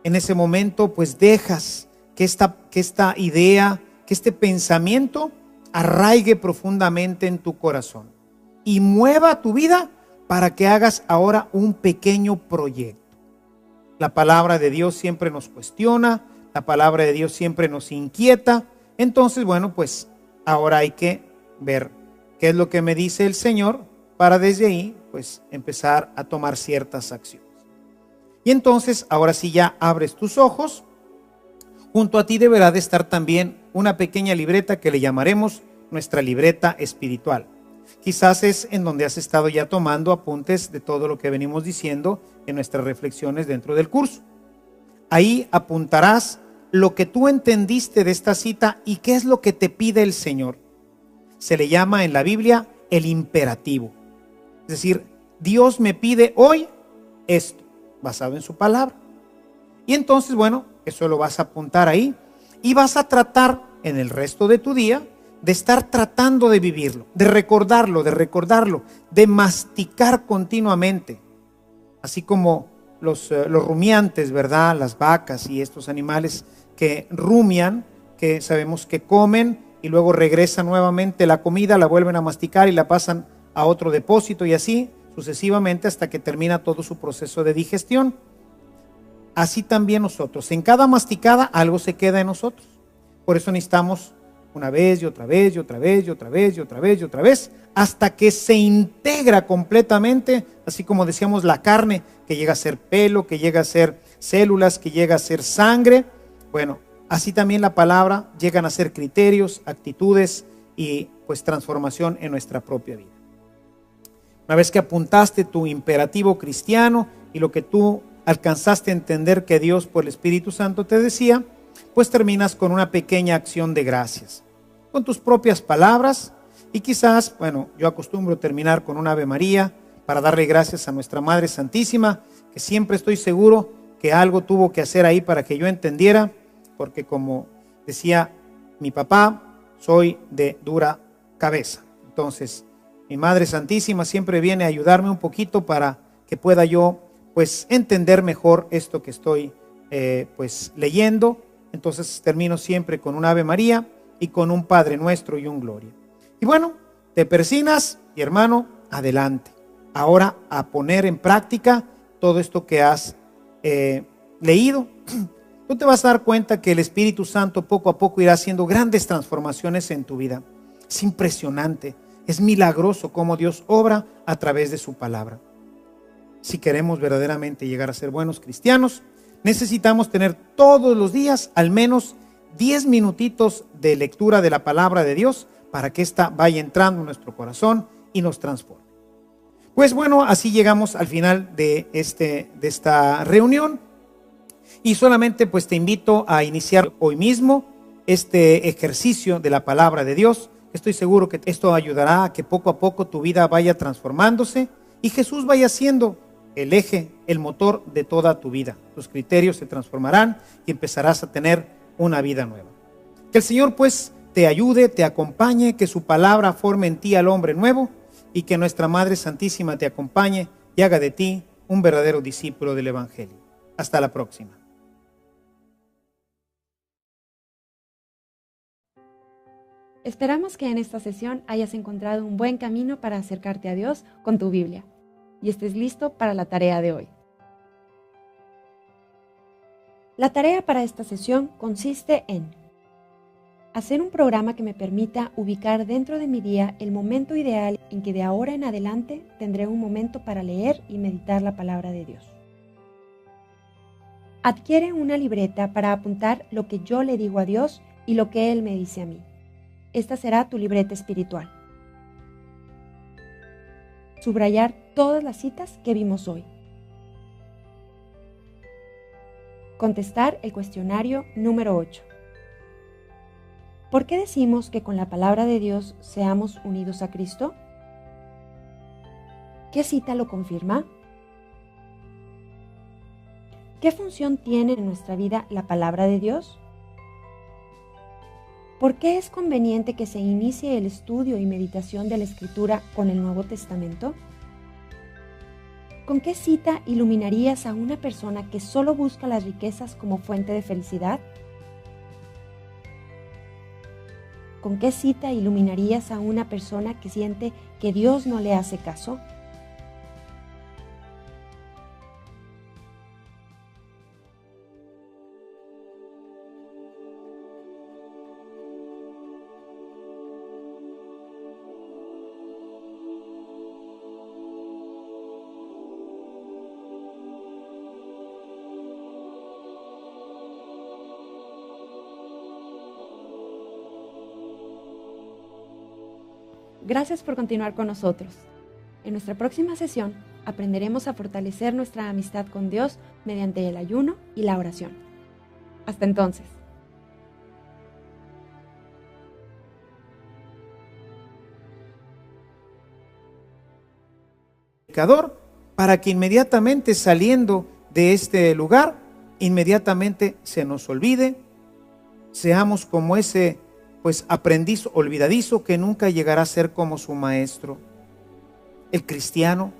En ese momento pues dejas que esta idea, que este pensamiento arraigue profundamente en tu corazón y mueva tu vida para que hagas ahora un pequeño proyecto. La palabra de Dios siempre nos cuestiona, la palabra de Dios siempre nos inquieta. Entonces, bueno, pues ahora hay que ver qué es lo que me dice el Señor para desde ahí, pues empezar a tomar ciertas acciones. Y entonces, ahora sí ya abres tus ojos. Junto a ti deberá de estar también una pequeña libreta que le llamaremos nuestra libreta espiritual. Quizás es en donde has estado ya tomando apuntes de todo lo que venimos diciendo en nuestras reflexiones dentro del curso. Ahí apuntarás lo que tú entendiste de esta cita y qué es lo que te pide el Señor. Se le llama en la Biblia el imperativo. Es decir, Dios me pide hoy esto, basado en su palabra. Y entonces, bueno, eso lo vas a apuntar ahí y vas a tratar en el resto de tu día de estar tratando de vivirlo, de recordarlo, de masticar continuamente. Así como los rumiantes, ¿verdad? Las vacas y estos animales que rumian, que sabemos que comen y luego regresan nuevamente la comida, la vuelven a masticar y la pasan a otro depósito y así sucesivamente hasta que termina todo su proceso de digestión. Así también nosotros, en cada masticada algo se queda en nosotros. Por eso necesitamos una vez y otra vez y otra vez y otra vez y otra vez y otra vez hasta que se integra completamente, así como decíamos la carne, que llega a ser pelo, que llega a ser células, que llega a ser sangre. Bueno, así también la palabra llegan a ser criterios, actitudes y pues transformación en nuestra propia vida. Una vez que apuntaste tu imperativo cristiano y lo que tú alcanzaste a entender que Dios por el Espíritu Santo te decía, pues terminas con una pequeña acción de gracias, con tus propias palabras y quizás, bueno, yo acostumbro terminar con un Ave María para darle gracias a nuestra Madre Santísima, que siempre estoy seguro que algo tuvo que hacer ahí para que yo entendiera, porque como decía mi papá, soy de dura cabeza. Entonces, mi Madre Santísima siempre viene a ayudarme un poquito para que pueda yo pues entender mejor esto que estoy pues leyendo. Entonces termino siempre con un Ave María y con un Padre Nuestro y un Gloria. Y bueno, te persignas y hermano, adelante. Ahora a poner en práctica todo esto que has leído. Tú te vas a dar cuenta que el Espíritu Santo poco a poco irá haciendo grandes transformaciones en tu vida. Es impresionante, es milagroso cómo Dios obra a través de su palabra. Si queremos verdaderamente llegar a ser buenos cristianos, necesitamos tener todos los días al menos 10 minutitos de lectura de la palabra de Dios para que ésta vaya entrando en nuestro corazón y nos transforme. Pues bueno, así llegamos al final de esta reunión y solamente pues te invito a iniciar hoy mismo este ejercicio de la palabra de Dios. Estoy seguro que esto ayudará a que poco a poco tu vida vaya transformándose y Jesús vaya siendo el eje, el motor de toda tu vida. Tus criterios se transformarán y empezarás a tener una vida nueva. Que el Señor pues te ayude, te acompañe, que su palabra forme en ti al hombre nuevo y que nuestra Madre Santísima te acompañe y haga de ti un verdadero discípulo del Evangelio. Hasta la próxima. Esperamos que en esta sesión hayas encontrado un buen camino para acercarte a Dios con tu Biblia y estés listo para la tarea de hoy. La tarea para esta sesión consiste en hacer un programa que me permita ubicar dentro de mi día el momento ideal en que de ahora en adelante tendré un momento para leer y meditar la palabra de Dios. Adquiere una libreta para apuntar lo que yo le digo a Dios y lo que Él me dice a mí. Esta será tu libreta espiritual. Subrayar todas las citas que vimos hoy. Contestar el cuestionario número 8. ¿Por qué decimos que con la palabra de Dios seamos unidos a Cristo? ¿Qué cita lo confirma? ¿Qué función tiene en nuestra vida la palabra de Dios? ¿Por qué es conveniente que se inicie el estudio y meditación de la Escritura con el Nuevo Testamento? ¿Con qué cita iluminarías a una persona que solo busca las riquezas como fuente de felicidad? ¿Con qué cita iluminarías a una persona que siente que Dios no le hace caso? Gracias por continuar con nosotros. En nuestra próxima sesión aprenderemos a fortalecer nuestra amistad con Dios mediante el ayuno y la oración. Hasta entonces. Para que inmediatamente saliendo de este lugar, inmediatamente se nos olvide, seamos como ese aprendiz olvidadizo que nunca llegará a ser como su maestro. El cristiano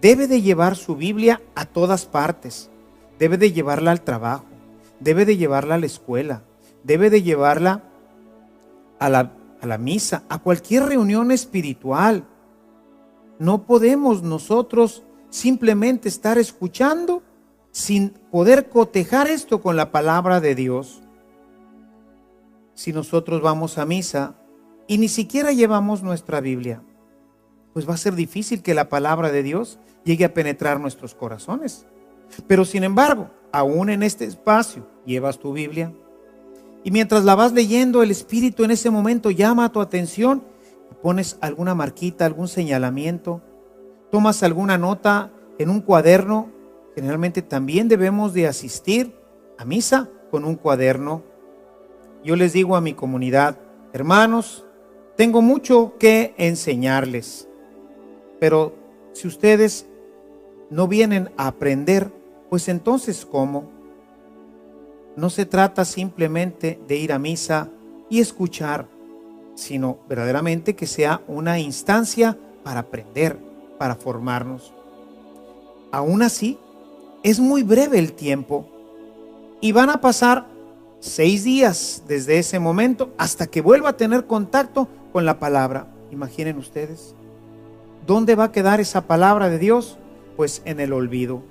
debe de llevar su Biblia a todas partes, debe de llevarla al trabajo, debe de llevarla a la escuela, debe de llevarla a la misa, a cualquier reunión espiritual. No podemos nosotros simplemente estar escuchando sin poder cotejar esto con la palabra de Dios. Si nosotros vamos a misa y ni siquiera llevamos nuestra Biblia, pues va a ser difícil que la palabra de Dios llegue a penetrar nuestros corazones. Pero sin embargo, aún en este espacio llevas tu Biblia y mientras la vas leyendo, el Espíritu en ese momento llama tu atención, pones alguna marquita, algún señalamiento, tomas alguna nota en un cuaderno. Generalmente también debemos de asistir a misa con un cuaderno. Yo les digo a mi comunidad, hermanos, tengo mucho que enseñarles, pero si ustedes no vienen a aprender, pues entonces ¿cómo? No se trata simplemente de ir a misa y escuchar, sino verdaderamente que sea una instancia para aprender, para formarnos. Aún así, es muy breve el tiempo y van a pasar 6 días desde ese momento hasta que vuelva a tener contacto con la palabra. Imaginen ustedes, ¿dónde va a quedar esa palabra de Dios? Pues en el olvido.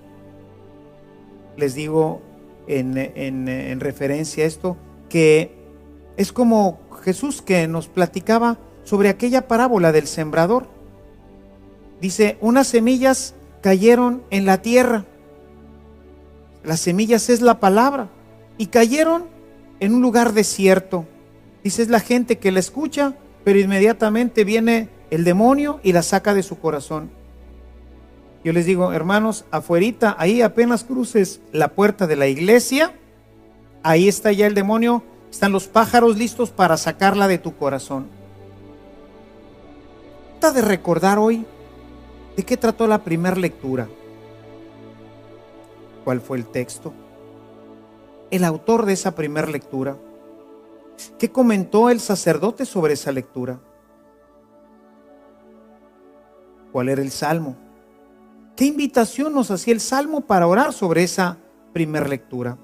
Les digo en referencia a esto, que es como Jesús que nos platicaba sobre aquella parábola del sembrador. Dice, unas semillas cayeron en la tierra. Las semillas es la palabra y cayeron en un lugar desierto. Dice, es la gente que la escucha, pero inmediatamente viene el demonio y la saca de su corazón. Yo les digo, hermanos, afuerita, ahí apenas cruces la puerta de la iglesia, ahí está ya el demonio, están los pájaros listos para sacarla de tu corazón. Trata de recordar hoy de qué trató la primera lectura. ¿Cuál fue el texto? El autor de esa primera lectura. ¿Qué comentó el sacerdote sobre esa lectura? ¿Cuál era el salmo? ¿Qué invitación nos hacía el salmo para orar sobre esa primera lectura?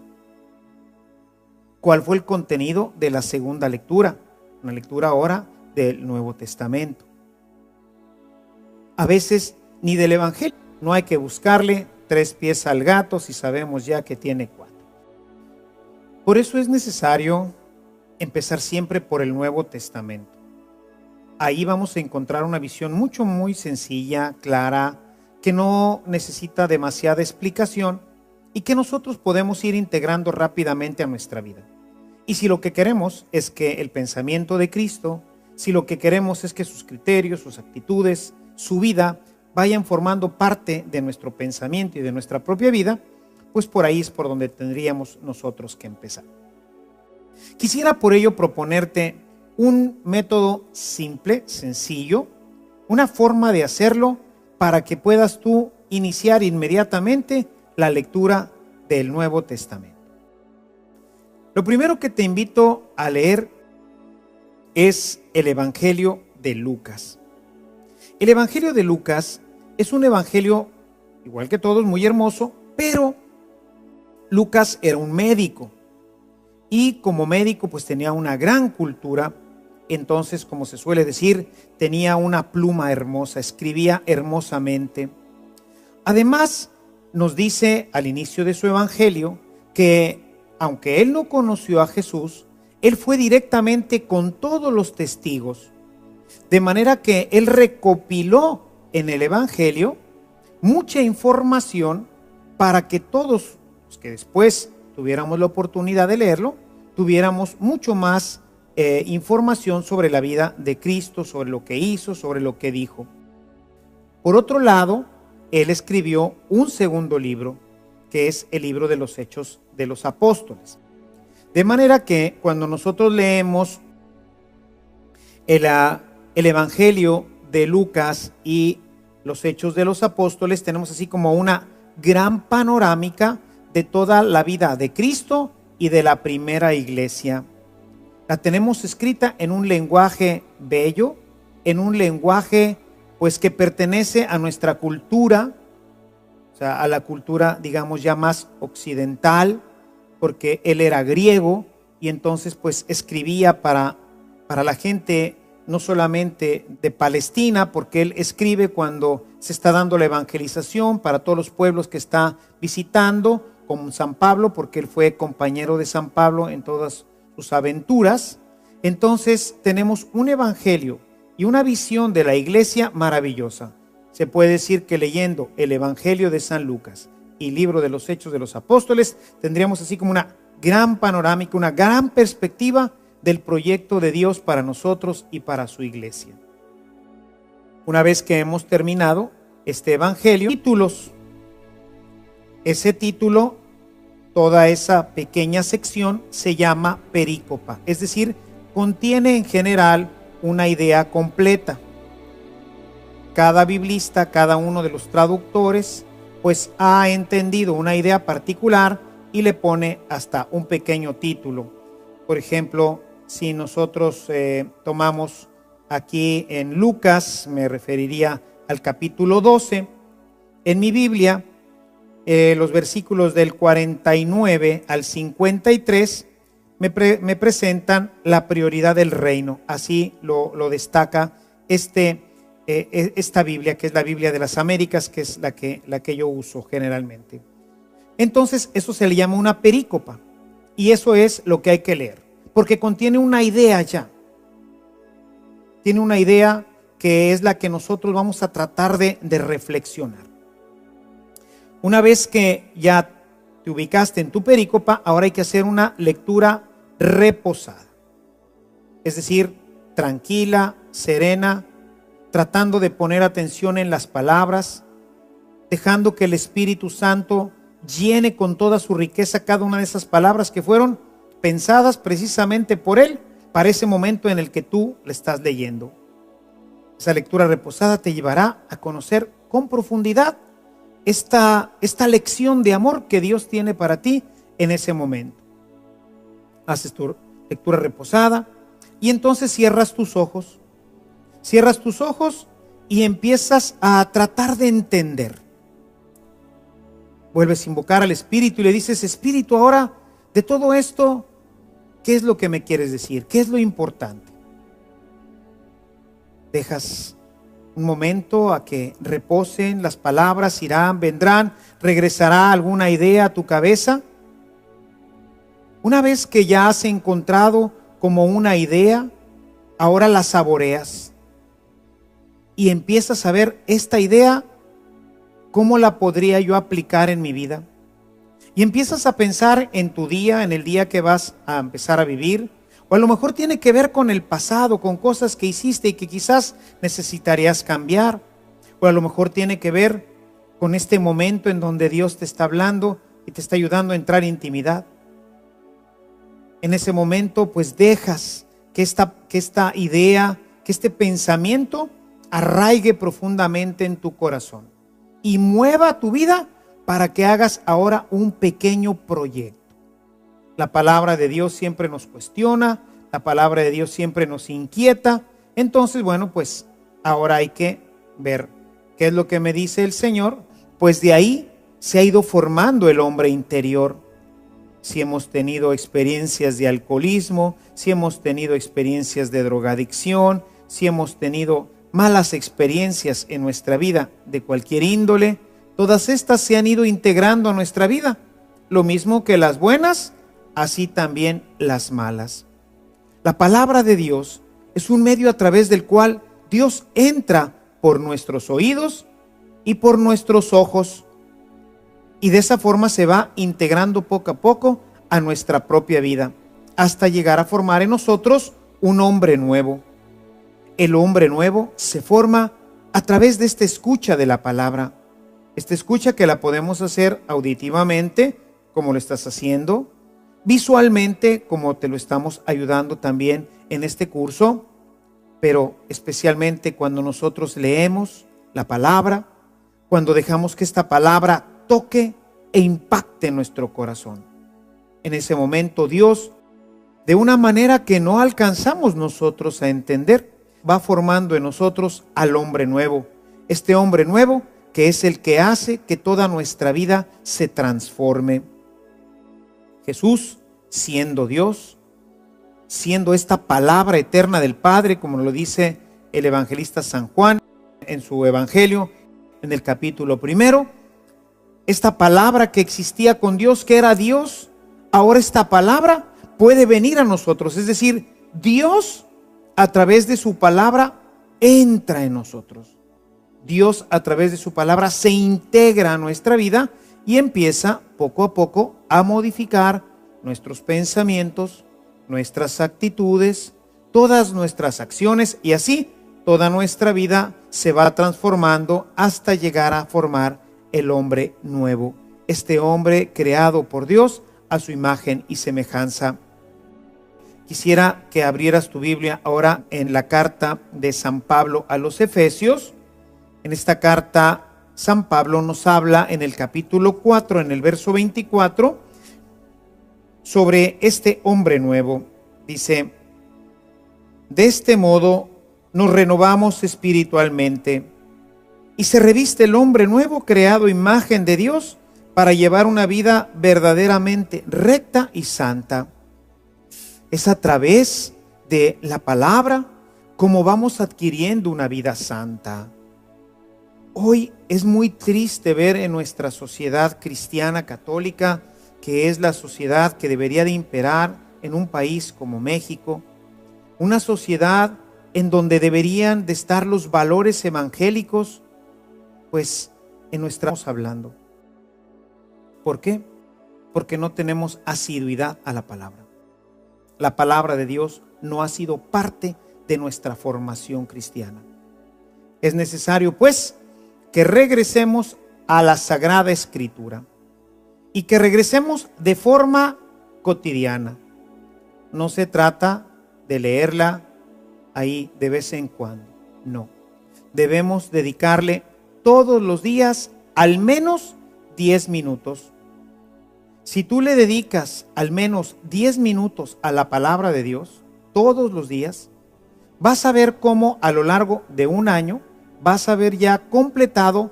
¿Cuál fue el contenido de la segunda lectura? Una lectura ahora del Nuevo Testamento. A veces ni del Evangelio no hay que buscarle 3 pies al gato si sabemos ya que tiene 4. Por eso es necesario empezar siempre por el Nuevo Testamento. Ahí vamos a encontrar una visión muy sencilla, clara, que no necesita demasiada explicación y que nosotros podemos ir integrando rápidamente a nuestra vida. Y si lo que queremos es que el pensamiento de Cristo, si lo que queremos es que sus criterios, sus actitudes, su vida vayan formando parte de nuestro pensamiento y de nuestra propia vida, pues por ahí es por donde tendríamos nosotros que empezar. Quisiera por ello proponerte un método simple, sencillo, una forma de hacerlo para que puedas tú iniciar inmediatamente la lectura del Nuevo Testamento. Lo primero que te invito a leer es el Evangelio de Lucas. El Evangelio de Lucas es un evangelio, igual que todos, muy hermoso, pero Lucas era un médico y como médico pues tenía una gran cultura. Entonces, como se suele decir, tenía una pluma hermosa, escribía hermosamente. Además, nos dice al inicio de su evangelio que aunque él no conoció a Jesús, él fue directamente con todos los testigos, de manera que él recopiló en el evangelio mucha información para que todos los que después tuviéramos la oportunidad de leerlo, tuviéramos mucho más información sobre la vida de Cristo, sobre lo que hizo, sobre lo que dijo. Por otro lado, él escribió un segundo libro, que es el libro de los Hechos de los Apóstoles. De manera que cuando nosotros leemos el Evangelio de Lucas y los Hechos de los Apóstoles, tenemos así como una gran panorámica de toda la vida de Cristo y de la primera iglesia. La tenemos escrita en un lenguaje bello, en un lenguaje pues que pertenece a nuestra cultura, o sea, a la cultura, digamos, ya más occidental, porque él era griego y entonces pues escribía para la gente no solamente de Palestina, porque él escribe cuando se está dando la evangelización para todos los pueblos que está visitando, como San Pablo, porque él fue compañero de San Pablo en todas sus aventuras. Entonces tenemos un evangelio y una visión de la iglesia maravillosa. Se puede decir que leyendo el Evangelio de San Lucas y libro de los Hechos de los Apóstoles, tendríamos así como una gran panorámica, una gran perspectiva del proyecto de Dios para nosotros y para su iglesia. Una vez que hemos terminado este Evangelio, títulos. Ese título, toda esa pequeña sección se llama perícopa, es decir, contiene en general una idea completa. Cada biblista, cada uno de los traductores, pues ha entendido una idea particular y le pone hasta un pequeño título. Por ejemplo, si nosotros tomamos aquí en Lucas, me referiría al capítulo 12, en mi Biblia, los versículos del 49 al 53 me presentan la prioridad del reino. Así lo destaca esta Biblia, que es la Biblia de las Américas, que es la que yo uso generalmente. Entonces, eso se le llama una perícopa, y eso es lo que hay que leer, porque contiene una idea ya. Tiene una idea que es la que nosotros vamos a tratar de reflexionar. Una vez que ya te ubicaste en tu perícopa, ahora hay que hacer una lectura reposada, es decir, tranquila, serena, tratando de poner atención en las palabras, dejando que el Espíritu Santo llene con toda su riqueza cada una de esas palabras que fueron pensadas precisamente por Él para ese momento en el que tú le estás leyendo. Esa lectura reposada te llevará a conocer con profundidad esta lección de amor que Dios tiene para ti en ese momento. Haces tu lectura reposada y entonces cierras tus ojos. Cierras tus ojos y empiezas a tratar de entender. Vuelves a invocar al Espíritu y le dices: Espíritu, ahora de todo esto, ¿qué es lo que me quieres decir? ¿Qué es lo importante? Dejas un momento a que reposen las palabras, irán, vendrán, regresará alguna idea a tu cabeza. Una vez que ya has encontrado como una idea, ahora la saboreas y empiezas a ver esta idea, ¿cómo la podría yo aplicar en mi vida? Y empiezas a pensar en tu día, en el día que vas a empezar a vivir, o a lo mejor tiene que ver con el pasado, con cosas que hiciste y que quizás necesitarías cambiar, o a lo mejor tiene que ver con este momento en donde Dios te está hablando y te está ayudando a entrar en intimidad. En ese momento pues dejas que esta idea, que este pensamiento arraigue profundamente en tu corazón y mueva tu vida para que hagas ahora un pequeño proyecto. La palabra de Dios siempre nos cuestiona, la palabra de Dios siempre nos inquieta. Entonces, bueno, pues ahora hay que ver qué es lo que me dice el Señor. Pues de ahí se ha ido formando el hombre interior. Si hemos tenido experiencias de alcoholismo, si hemos tenido experiencias de drogadicción, si hemos tenido malas experiencias en nuestra vida de cualquier índole, todas estas se han ido integrando a nuestra vida. Lo mismo que las buenas, así también las malas. La palabra de Dios es un medio a través del cual Dios entra por nuestros oídos y por nuestros ojos. Y de esa forma se va integrando poco a poco a nuestra propia vida, hasta llegar a formar en nosotros un hombre nuevo. El hombre nuevo se forma a través de esta escucha de la palabra. Esta escucha que la podemos hacer auditivamente, como lo estás haciendo, visualmente, como te lo estamos ayudando también en este curso, pero especialmente cuando nosotros leemos la palabra, cuando dejamos que esta palabra toque e impacte nuestro corazón. En ese momento Dios, de una manera que no alcanzamos nosotros a entender, va formando en nosotros al hombre nuevo. Este hombre nuevo que es el que hace que toda nuestra vida se transforme. Jesús, siendo Dios, siendo esta palabra eterna del Padre, como lo dice el evangelista San Juan en su evangelio, en el capítulo 1, esta palabra que existía con Dios, que era Dios, ahora esta palabra puede venir a nosotros. Es decir, Dios a través de su palabra entra en nosotros. Dios a través de su palabra se integra a nuestra vida y empieza poco a poco a modificar nuestros pensamientos, nuestras actitudes, todas nuestras acciones, y así toda nuestra vida se va transformando hasta llegar a formar el hombre nuevo, este hombre creado por Dios a su imagen y semejanza. Quisiera que abrieras tu Biblia ahora en la carta de San Pablo a los Efesios. En esta carta San Pablo nos habla en el capítulo 4, en el verso 24, sobre este hombre nuevo. Dice: de este modo nos renovamos espiritualmente y se reviste el hombre nuevo, creado a imagen de Dios, para llevar una vida verdaderamente recta y santa. Es a través de la palabra como vamos adquiriendo una vida santa. Hoy es muy triste ver en nuestra sociedad cristiana católica, que es la sociedad que debería de imperar en un país como México, una sociedad en donde deberían de estar los valores evangélicos, pues en nuestra estamos hablando. ¿Por qué? Porque no tenemos asiduidad a la palabra. La palabra de Dios no ha sido parte de nuestra formación cristiana. Es necesario, pues, que regresemos a la Sagrada Escritura y que regresemos de forma cotidiana. No se trata de leerla ahí de vez en cuando, no. Debemos dedicarle todos los días al menos 10 minutos. Si tú le dedicas al menos 10 minutos a la palabra de Dios todos los días, vas a ver cómo a lo largo de un año vas a haber ya completado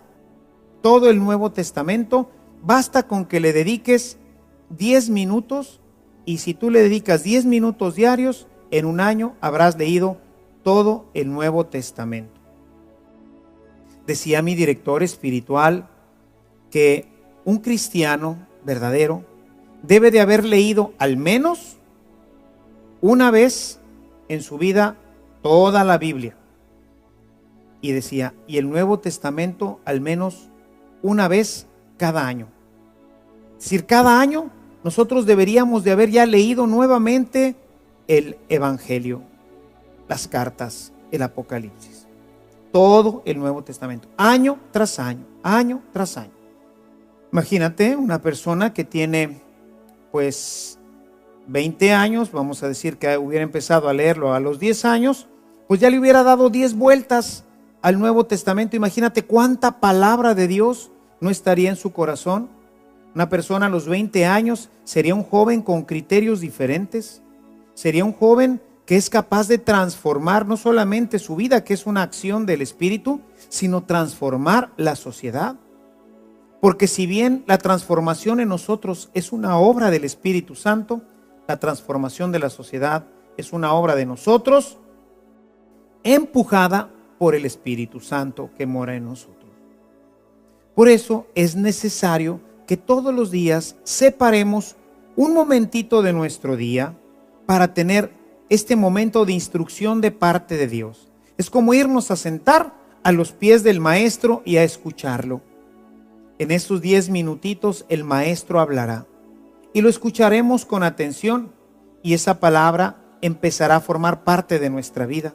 todo el Nuevo Testamento. Basta con que le dediques 10 minutos, y si tú le dedicas 10 minutos diarios, en un año habrás leído todo el Nuevo Testamento. Decía mi director espiritual que un cristiano verdadero debe de haber leído al menos una vez en su vida toda la Biblia. Y decía, y el Nuevo Testamento al menos una vez cada año. Es decir, cada año nosotros deberíamos de haber ya leído nuevamente el Evangelio, las cartas, el Apocalipsis, todo el Nuevo Testamento, año tras año, año tras año. Imagínate una persona que tiene pues 20 años, vamos a decir que hubiera empezado a leerlo a los 10 años, pues ya le hubiera dado 10 vueltas al Nuevo Testamento. Imagínate cuánta palabra de Dios no estaría en su corazón. Una persona a los 20 años sería un joven con criterios diferentes. Sería un joven que es capaz de transformar no solamente su vida, que es una acción del Espíritu, sino transformar la sociedad. Porque si bien la transformación en nosotros es una obra del Espíritu Santo, la transformación de la sociedad es una obra de nosotros, empujada por el Espíritu Santo que mora en nosotros. Por eso es necesario que todos los días separemos un momentito de nuestro día para tener este momento de instrucción de parte de Dios. Es como irnos a sentar a los pies del maestro y a escucharlo. En estos 10 minutitos el maestro hablará y lo escucharemos con atención, y esa palabra empezará a formar parte de nuestra vida.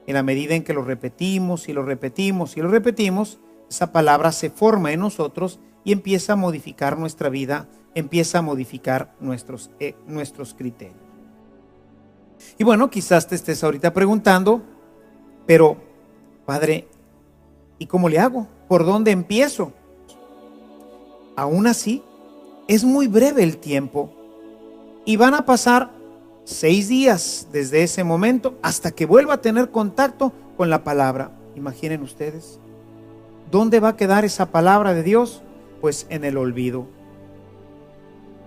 En la medida en que lo repetimos y lo repetimos y lo repetimos, esa palabra se forma en nosotros y empieza a modificar nuestra vida, empieza a modificar nuestros criterios. Y bueno, quizás te estés ahorita preguntando, pero Padre, ¿y cómo le hago? ¿Por dónde empiezo? Aún así, es muy breve el tiempo y van a pasar 6 días desde ese momento hasta que vuelva a tener contacto con la palabra. Imaginen ustedes, ¿dónde va a quedar esa palabra de Dios? Pues en el olvido.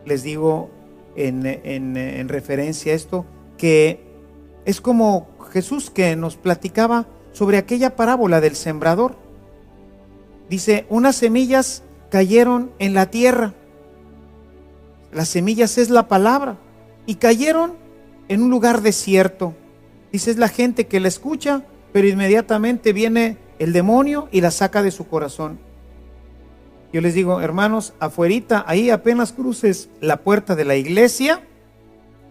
Les digo en referencia a esto, que es como Jesús que nos platicaba sobre aquella parábola del sembrador. Dice, unas semillas cayeron en la tierra. Las semillas es la palabra y cayeron en un lugar desierto. Dice, es la gente que la escucha, pero inmediatamente viene el demonio y la saca de su corazón. Yo les digo, hermanos, afuerita, ahí apenas cruces la puerta de la iglesia,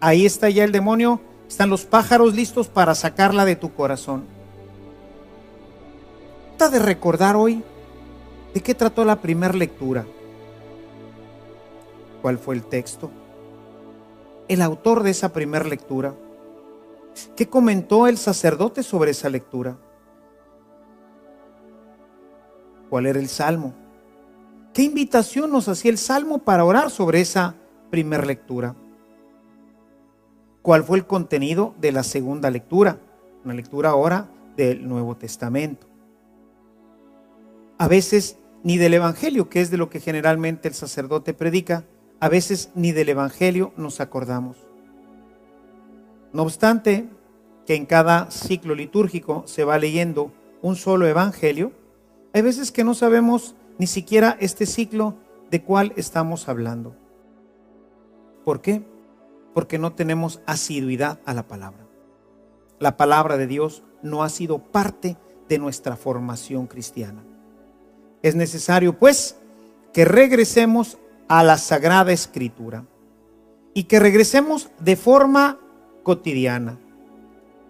ahí está ya el demonio, están los pájaros listos para sacarla de tu corazón. Trata de recordar hoy de qué trató la primera lectura. ¿Cuál fue el texto? El autor de esa primera lectura. ¿Qué comentó el sacerdote sobre esa lectura? ¿Cuál era el salmo? ¿Qué invitación nos hacía el salmo para orar sobre esa primera lectura? ¿Cuál fue el contenido de la segunda lectura? Una lectura ahora del Nuevo Testamento. A veces ni del Evangelio, que es de lo que generalmente el sacerdote predica, a veces ni del Evangelio nos acordamos. No obstante, que en cada ciclo litúrgico se va leyendo un solo Evangelio, hay veces que no sabemos ni siquiera este ciclo de cuál estamos hablando. ¿Por qué? Porque no tenemos asiduidad a la palabra. La palabra de Dios no ha sido parte de nuestra formación cristiana. Es necesario, pues, que regresemos a la Sagrada Escritura y que regresemos de forma cotidiana.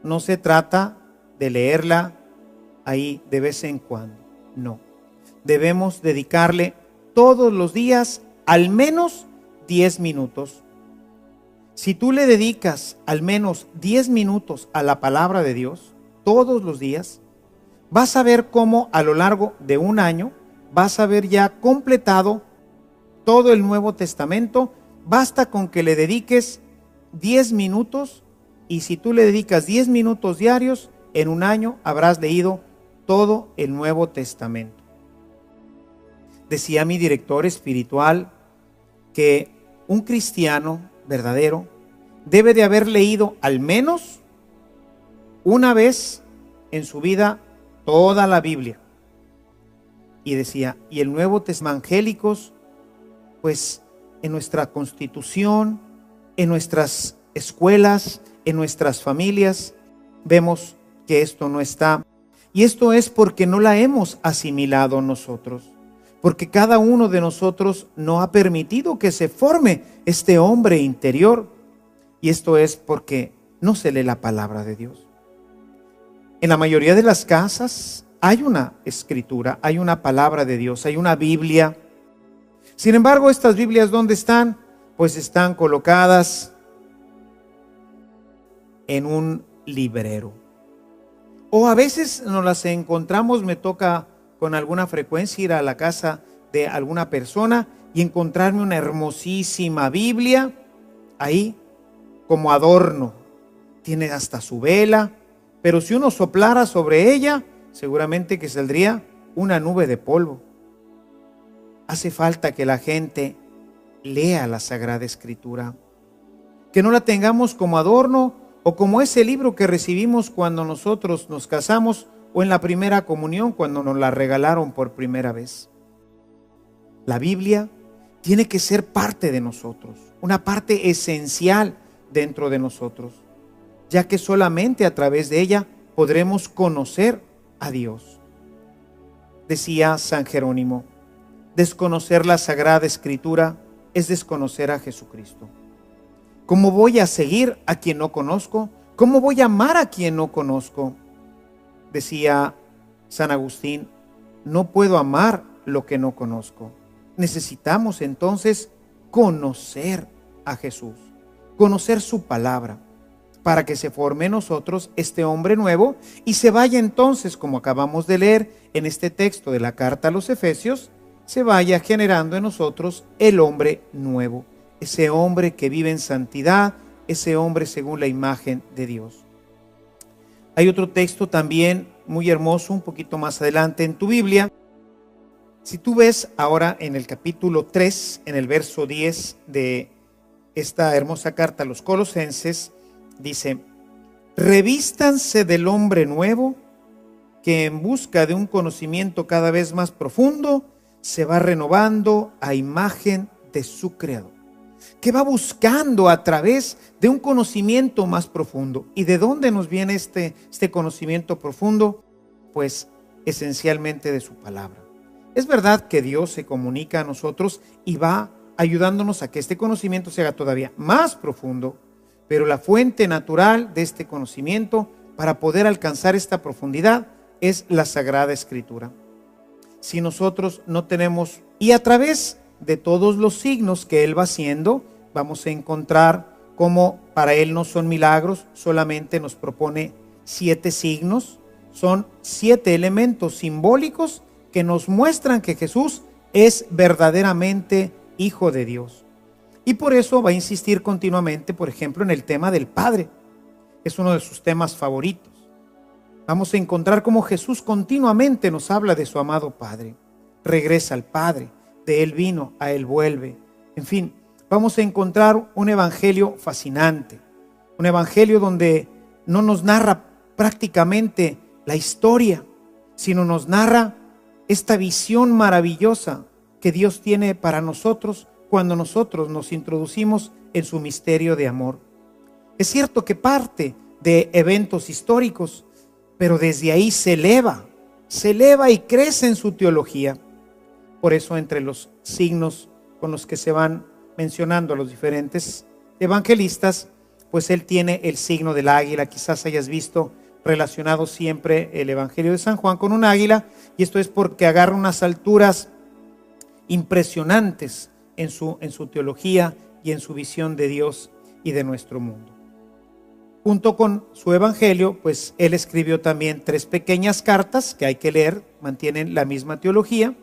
No se trata de leerla ahí de vez en cuando, no. Debemos dedicarle todos los días al menos 10 minutos. Si tú le dedicas al menos 10 minutos a la palabra de Dios todos los días, vas a ver cómo a lo largo de un año vas a haber ya completado todo el Nuevo Testamento. Basta con que le dediques 10 minutos, y si tú le dedicas 10 minutos diarios, en un año habrás leído todo el Nuevo Testamento. Decía mi director espiritual que un cristiano verdadero debe de haber leído al menos una vez en su vida toda la Biblia. Y decía, y el Nuevo Testamento evangélicos, pues en nuestra constitución, en nuestras escuelas, en nuestras familias, vemos que esto no está. Y esto es porque no la hemos asimilado nosotros, porque cada uno de nosotros no ha permitido que se forme este hombre interior. Y esto es porque no se lee la palabra de Dios. En la mayoría de las casas hay una escritura, hay una palabra de Dios, hay una Biblia. Sin embargo, estas Biblias, ¿dónde están? Pues están colocadas en un librero. O a veces nos las encontramos, me toca con alguna frecuencia ir a la casa de alguna persona y encontrarme una hermosísima Biblia ahí como adorno. Tiene hasta su vela, pero si uno soplara sobre ella, seguramente que saldría una nube de polvo. Hace falta que la gente lea la Sagrada Escritura, que no la tengamos como adorno o como ese libro que recibimos cuando nosotros nos casamos o en la primera comunión cuando nos la regalaron por primera vez. La Biblia tiene que ser parte de nosotros, una parte esencial dentro de nosotros, ya que solamente a través de ella podremos conocer a Dios. Decía San Jerónimo, desconocer la Sagrada Escritura es desconocer a Jesucristo. ¿Cómo voy a seguir a quien no conozco? ¿Cómo voy a amar a quien no conozco? Decía San Agustín, no puedo amar lo que no conozco. Necesitamos entonces conocer a Jesús, conocer su palabra, para que se forme en nosotros este hombre nuevo y se vaya entonces, como acabamos de leer en este texto de la carta a los Efesios, se vaya generando en nosotros el hombre nuevo, ese hombre que vive en santidad, ese hombre según la imagen de Dios. Hay otro texto también muy hermoso, un poquito más adelante en tu Biblia. Si tú ves ahora en el capítulo 3, en el verso 10 de esta hermosa carta a los Colosenses, dice, revístanse del hombre nuevo que en busca de un conocimiento cada vez más profundo se va renovando a imagen de su Creador, que va buscando a través de un conocimiento más profundo. ¿Y de dónde nos viene este conocimiento profundo? Pues esencialmente de su palabra. Es verdad que Dios se comunica a nosotros y va ayudándonos a que este conocimiento se haga todavía más profundo, pero la fuente natural de este conocimiento para poder alcanzar esta profundidad es la Sagrada Escritura. Si nosotros no tenemos, y a través de todos los signos que Él va haciendo, vamos a encontrar cómo para Él no son milagros, solamente nos propone 7 signos, son 7 elementos simbólicos que nos muestran que Jesús es verdaderamente Hijo de Dios. Y por eso va a insistir continuamente, por ejemplo, en el tema del Padre. Es uno de sus temas favoritos. Vamos a encontrar cómo Jesús continuamente nos habla de su amado Padre. Regresa al Padre, de Él vino, a Él vuelve. En fin, vamos a encontrar un evangelio fascinante. Un evangelio donde no nos narra prácticamente la historia, sino nos narra esta visión maravillosa que Dios tiene para nosotros cuando nosotros nos introducimos en su misterio de amor. Es cierto que parte de eventos históricos, pero desde ahí se eleva y crece en su teología. Por eso entre los signos con los que se van mencionando a los diferentes evangelistas, pues él tiene el signo del águila. Quizás hayas visto relacionado siempre el Evangelio de San Juan con un águila, y esto es porque agarra unas alturas impresionantes en su teología y en su visión de Dios y de nuestro mundo. Junto con su evangelio, pues él escribió también 3 pequeñas cartas que hay que leer, mantienen la misma teología,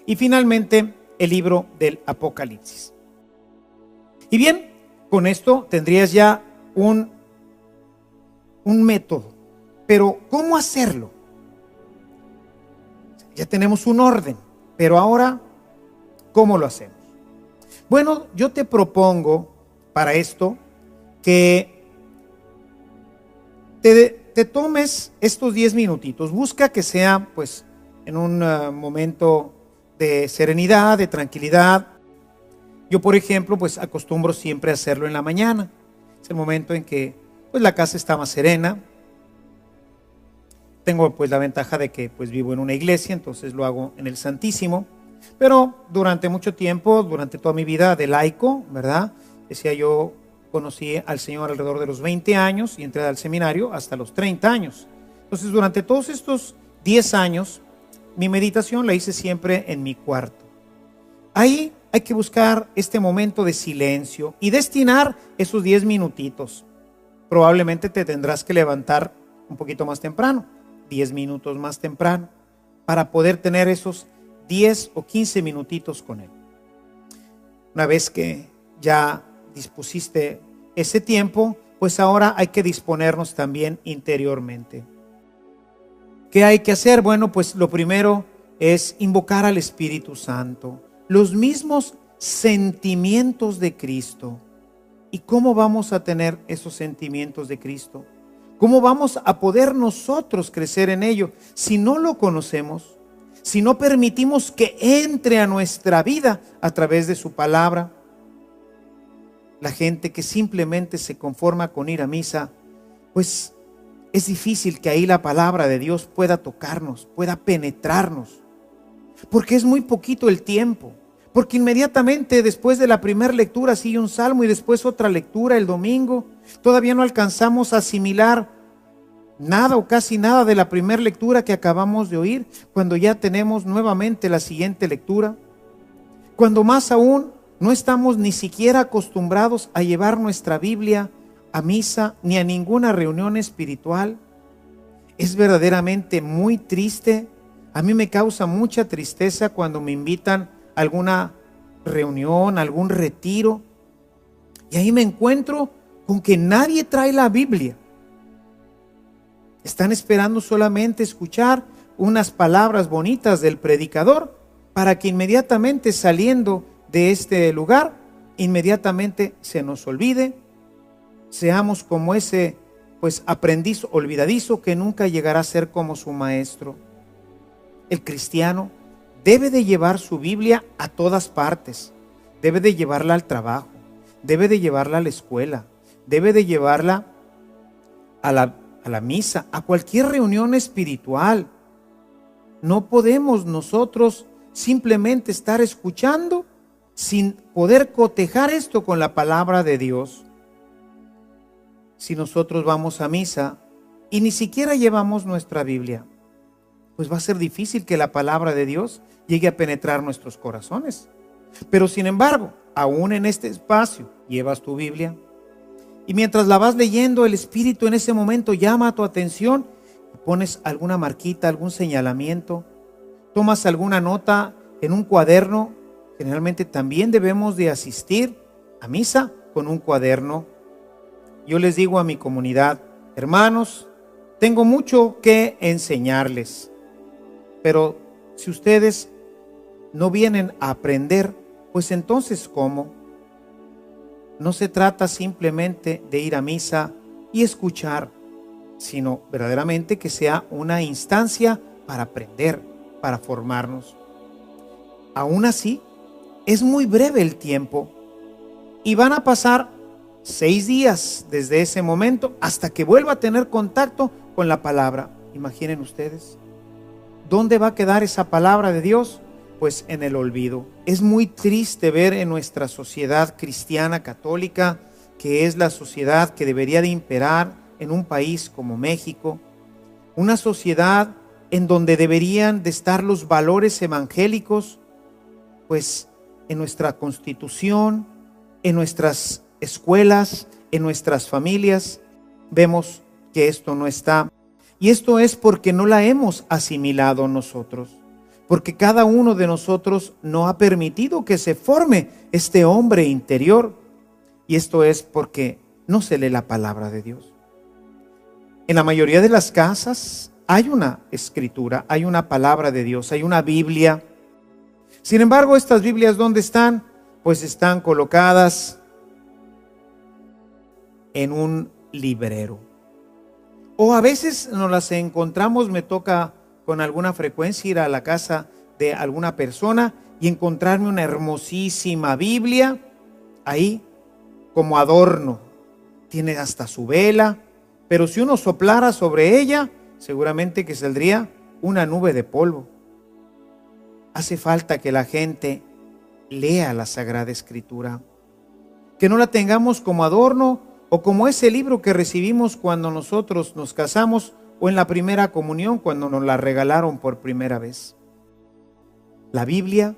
y finalmente el libro del Apocalipsis. Y bien, con esto tendrías ya un método, pero ¿cómo hacerlo? Ya tenemos un orden, pero ahora, ¿cómo lo hacemos? Bueno, yo te propongo para esto que te tomes estos 10 minutitos. Busca que sea pues en un momento de serenidad, de tranquilidad. Yo, por ejemplo, pues acostumbro siempre a hacerlo en la mañana. Es el momento en que pues la casa está más serena. Tengo pues la ventaja de que pues vivo en una iglesia, entonces lo hago en el Santísimo. Pero durante mucho tiempo, durante toda mi vida de laico, ¿verdad? Decía yo, conocí al Señor alrededor de los 20 años y entré al seminario hasta los 30 años. Entonces, durante todos estos 10 años, mi meditación la hice siempre en mi cuarto. Ahí hay que buscar este momento de silencio y destinar esos 10 minutitos. Probablemente te tendrás que levantar un poquito más temprano, 10 minutos más temprano, para poder tener esos 10 o 15 minutitos con Él. Una vez que ya dispusiste ese tiempo, pues ahora hay que disponernos también interiormente. ¿Qué hay que hacer? Bueno, pues lo primero es invocar al Espíritu Santo, los mismos sentimientos de Cristo. ¿Y cómo vamos a tener esos sentimientos de Cristo? ¿Cómo vamos a poder nosotros crecer en ello si no lo conocemos? Si no permitimos que entre a nuestra vida a través de su palabra. La gente que simplemente se conforma con ir a misa, pues es difícil que ahí la palabra de Dios pueda tocarnos, pueda penetrarnos. Porque es muy poquito el tiempo. Porque inmediatamente después de la primera lectura sigue un salmo y después otra lectura el domingo. Todavía no alcanzamos a asimilar nada o casi nada de la primera lectura que acabamos de oír, cuando ya tenemos nuevamente la siguiente lectura. Cuando más aún no estamos ni siquiera acostumbrados a llevar nuestra Biblia a misa ni a ninguna reunión espiritual. Es verdaderamente muy triste. A mí me causa mucha tristeza cuando me invitan a alguna reunión, algún retiro, y ahí me encuentro con que nadie trae la Biblia. Están esperando solamente escuchar unas palabras bonitas del predicador para que inmediatamente saliendo de este lugar, inmediatamente se nos olvide, seamos como ese aprendiz olvidadizo que nunca llegará a ser como su maestro. El cristiano debe de llevar su Biblia a todas partes, debe de llevarla al trabajo, debe de llevarla a la escuela, debe de llevarla a la misa, a cualquier reunión espiritual. No podemos nosotros simplemente estar escuchando sin poder cotejar esto con la palabra de Dios. Si nosotros vamos a misa y ni siquiera llevamos nuestra Biblia, pues va a ser difícil que la palabra de Dios llegue a penetrar nuestros corazones. Pero sin embargo, aún en este espacio llevas tu Biblia y mientras la vas leyendo, el Espíritu en ese momento llama tu atención, pones alguna marquita, algún señalamiento, tomas alguna nota en un cuaderno. Generalmente también debemos de asistir a misa con un cuaderno. Yo les digo a mi comunidad, hermanos, tengo mucho que enseñarles, pero si ustedes no vienen a aprender, pues entonces ¿cómo? No se trata simplemente de ir a misa y escuchar, sino verdaderamente que sea una instancia para aprender, para formarnos. Aún así, es muy breve el tiempo y van a pasar 6 días desde ese momento hasta que vuelva a tener contacto con la palabra. Imaginen ustedes, ¿dónde va a quedar esa palabra de Dios? Pues en el olvido. Es muy triste ver en nuestra sociedad cristiana católica, que es la sociedad que debería de imperar en un país como México, una sociedad en donde deberían de estar los valores evangélicos, pues en nuestra constitución, en nuestras escuelas, en nuestras familias. Vemos que esto no está. Y esto es porque no la hemos asimilado nosotros. Porque cada uno de nosotros no ha permitido que se forme este hombre interior. Y esto es porque no se lee la palabra de Dios. En la mayoría de las casas hay una escritura, hay una palabra de Dios, hay una Biblia. Sin embargo, estas Biblias, ¿dónde están? Pues están colocadas en un librero. O a veces nos las encontramos, me toca con alguna frecuencia ir a la casa de alguna persona y encontrarme una hermosísima Biblia ahí como adorno. Tiene hasta su vela, pero si uno soplara sobre ella, seguramente que saldría una nube de polvo. Hace falta que la gente lea la Sagrada Escritura, que no la tengamos como adorno o como ese libro que recibimos cuando nosotros nos casamos o en la primera comunión cuando nos la regalaron por primera vez. La Biblia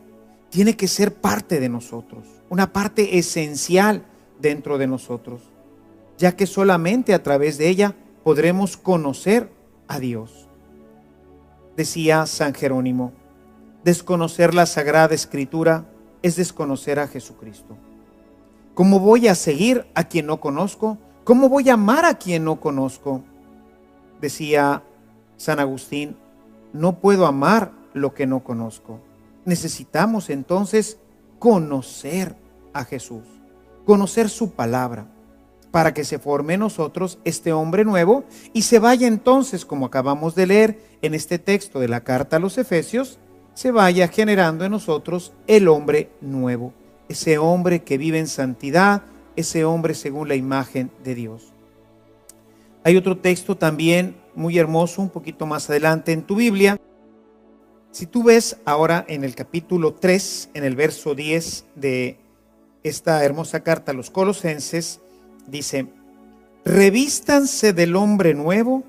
tiene que ser parte de nosotros, una parte esencial dentro de nosotros, ya que solamente a través de ella podremos conocer a Dios. Decía San Jerónimo, Desconocer la Sagrada Escritura es desconocer a Jesucristo. ¿Cómo voy a seguir a quien no conozco? ¿Cómo voy a amar a quien no conozco? Decía San Agustín, no puedo amar lo que no conozco. Necesitamos entonces conocer a Jesús, conocer su palabra, para que se forme en nosotros este hombre nuevo y se vaya entonces, como acabamos de leer en este texto de la carta a los Efesios, se vaya generando en nosotros el hombre nuevo, ese hombre que vive en santidad, ese hombre según la imagen de Dios. Hay otro texto también muy hermoso, un poquito más adelante en tu Biblia. Si tú ves ahora en el capítulo 3, en el verso 10 de esta hermosa carta a los Colosenses, dice: revístanse del hombre nuevo,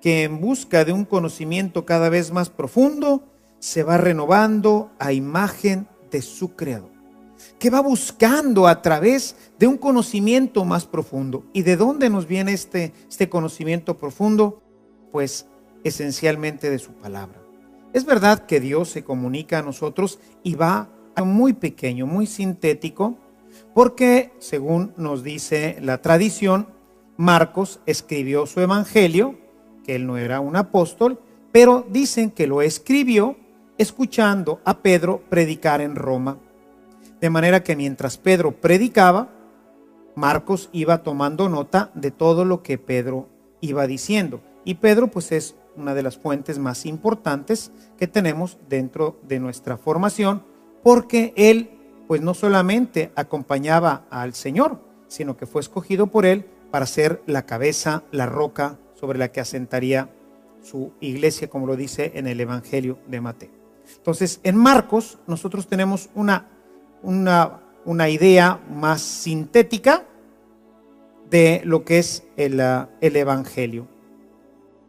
que en busca de un conocimiento cada vez más profundo, se va renovando a imagen de su Creador. Que va buscando a través de un conocimiento más profundo. ¿Y de dónde nos viene este conocimiento profundo? Pues esencialmente de su palabra. Es verdad que Dios se comunica a nosotros y va a muy pequeño, muy sintético, porque según nos dice la tradición, Marcos escribió su evangelio, que él no era un apóstol, pero dicen que lo escribió escuchando a Pedro predicar en Roma. De manera que mientras Pedro predicaba, Marcos iba tomando nota de todo lo que Pedro iba diciendo. Y Pedro pues es una de las fuentes más importantes que tenemos dentro de nuestra formación, porque él pues no solamente acompañaba al Señor, sino que fue escogido por él para ser la cabeza, la roca sobre la que asentaría su iglesia, como lo dice en el Evangelio de Mateo. Entonces, en Marcos nosotros tenemos una idea más sintética de lo que es el Evangelio.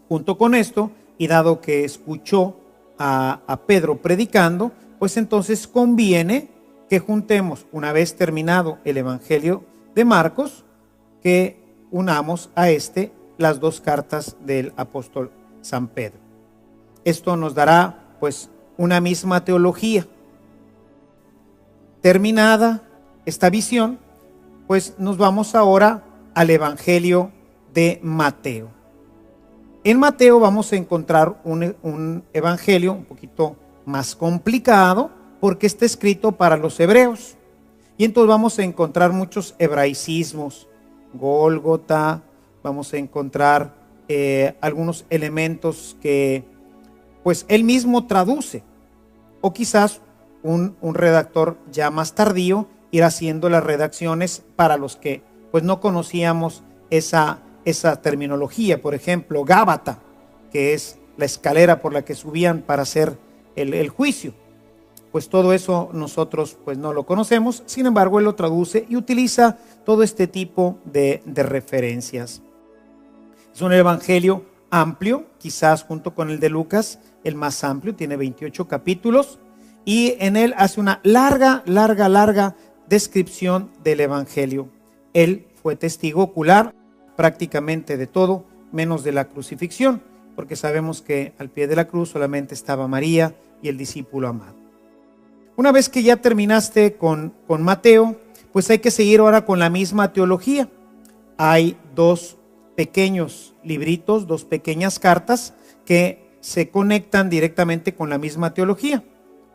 Junto con esto, y dado que escuchó a Pedro predicando, pues entonces conviene que juntemos, una vez terminado el Evangelio de Marcos, que unamos a las dos cartas del apóstol San Pedro. Esto nos dará pues una misma teología. Terminada esta visión, pues nos vamos ahora al Evangelio de Mateo. En Mateo vamos a encontrar un evangelio un poquito más complicado, porque está escrito para los hebreos. Y entonces vamos a encontrar muchos hebraicismos, Gólgota, vamos a encontrar algunos elementos que pues él mismo traduce, o quizás un redactor ya más tardío ir haciendo las redacciones para los que pues no conocíamos esa terminología. Por ejemplo, Gábata, que es la escalera por la que subían para hacer el juicio. Pues todo eso nosotros pues no lo conocemos, sin embargo él lo traduce y utiliza todo este tipo de referencias. Es un evangelio amplio, quizás junto con el de Lucas, el más amplio, tiene 28 capítulos, y en él hace una larga descripción del evangelio. Él fue testigo ocular prácticamente de todo, menos de la crucifixión, porque sabemos que al pie de la cruz solamente estaba María y el discípulo amado. Una vez que ya terminaste con Mateo, pues hay que seguir ahora con la misma teología. Hay dos pequeños libritos, dos pequeñas cartas que se conectan directamente con la misma teología.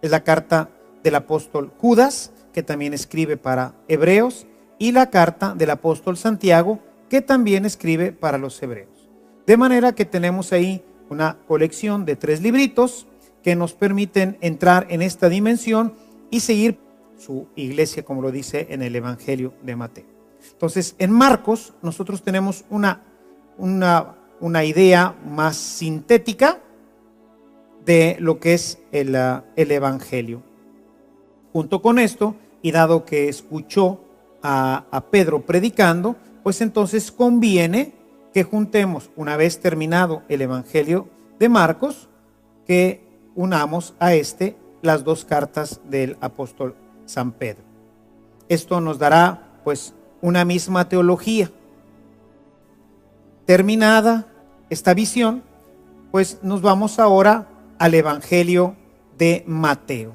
Es la carta del apóstol Judas, que también escribe para hebreos, y la carta del apóstol Santiago, que también escribe para los hebreos. De manera que tenemos ahí una colección de 3 libritos que nos permiten entrar en esta dimensión y seguir su iglesia, como lo dice en el Evangelio de Mateo. Entonces, en Marcos nosotros tenemos una idea más sintética de lo que es el Evangelio. Junto con esto, y dado que escuchó a Pedro predicando, pues entonces conviene que juntemos, una vez terminado el Evangelio de Marcos, que unamos a las dos cartas del apóstol San Pedro. Esto nos dará pues una misma teología. Terminada esta visión, pues nos vamos ahora al Evangelio de Mateo.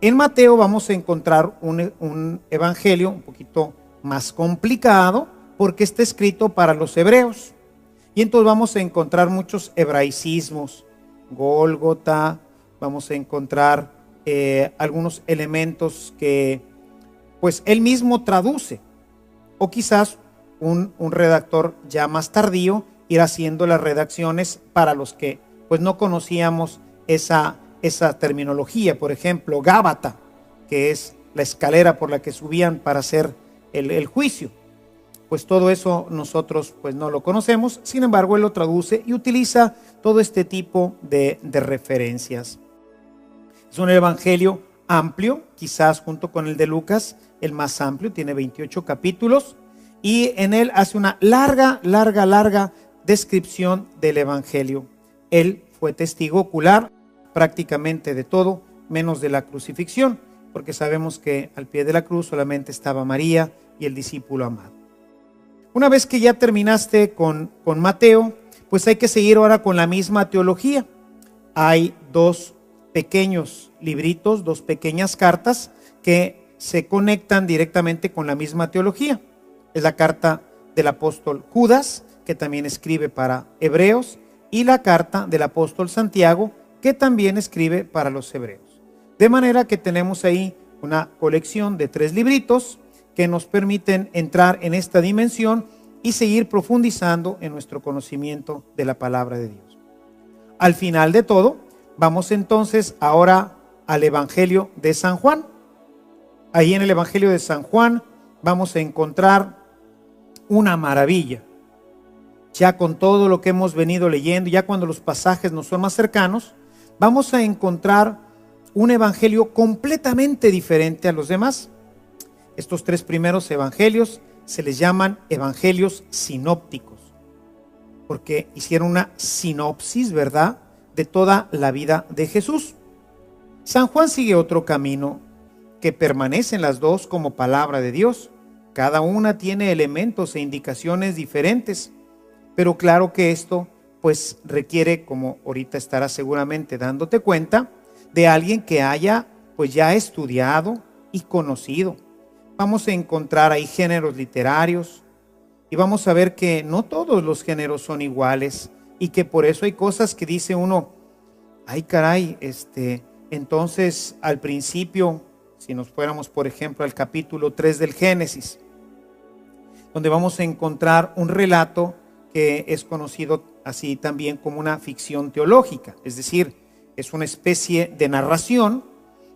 En Mateo vamos a encontrar un evangelio un poquito más complicado porque está escrito para los hebreos. Y entonces vamos a encontrar muchos hebraicismos, Gólgota, vamos a encontrar algunos elementos que pues él mismo traduce, o quizás un redactor ya más tardío ir haciendo las redacciones para los que pues no conocíamos esa terminología. Por ejemplo, Gábata, que es la escalera por la que subían para hacer el juicio. Pues todo eso nosotros pues no lo conocemos, sin embargo él lo traduce y utiliza todo este tipo de referencias. Es un evangelio amplio, quizás junto con el de Lucas, el más amplio, tiene 28 capítulos y en él hace una larga descripción del evangelio. Él fue testigo ocular prácticamente de todo, menos de la crucifixión, porque sabemos que al pie de la cruz solamente estaba María y el discípulo amado. Una vez que ya terminaste con Mateo, pues hay que seguir ahora con la misma teología. Hay dos pequeños libritos, dos pequeñas cartas que se conectan directamente con la misma teología. Es la carta del apóstol Judas, que también escribe para hebreos, y la carta del apóstol Santiago, que también escribe para los hebreos. De manera que tenemos ahí una colección de 3 libritos que nos permiten entrar en esta dimensión y seguir profundizando en nuestro conocimiento de la palabra de Dios. Al final de todo, vamos entonces ahora al Evangelio de San Juan. Ahí en el Evangelio de San Juan vamos a encontrar una maravilla. Ya con todo lo que hemos venido leyendo, ya cuando los pasajes nos son más cercanos, vamos a encontrar un evangelio completamente diferente a los demás. Estos 3 primeros evangelios se les llaman evangelios sinópticos, porque hicieron una sinopsis, ¿verdad?, de toda la vida de Jesús. San Juan sigue otro camino que permanecen las dos como palabra de Dios. Cada una tiene elementos e indicaciones diferentes, pero claro que esto pues requiere, como ahorita estarás seguramente dándote cuenta, de alguien que haya pues ya estudiado y conocido. Vamos a encontrar ahí géneros literarios y vamos a ver que no todos los géneros son iguales y que por eso hay cosas que dice uno, ay caray, entonces al principio, si nos fuéramos por ejemplo al capítulo 3 del Génesis, donde vamos a encontrar un relato que es conocido así también como una ficción teológica, es decir, es una especie de narración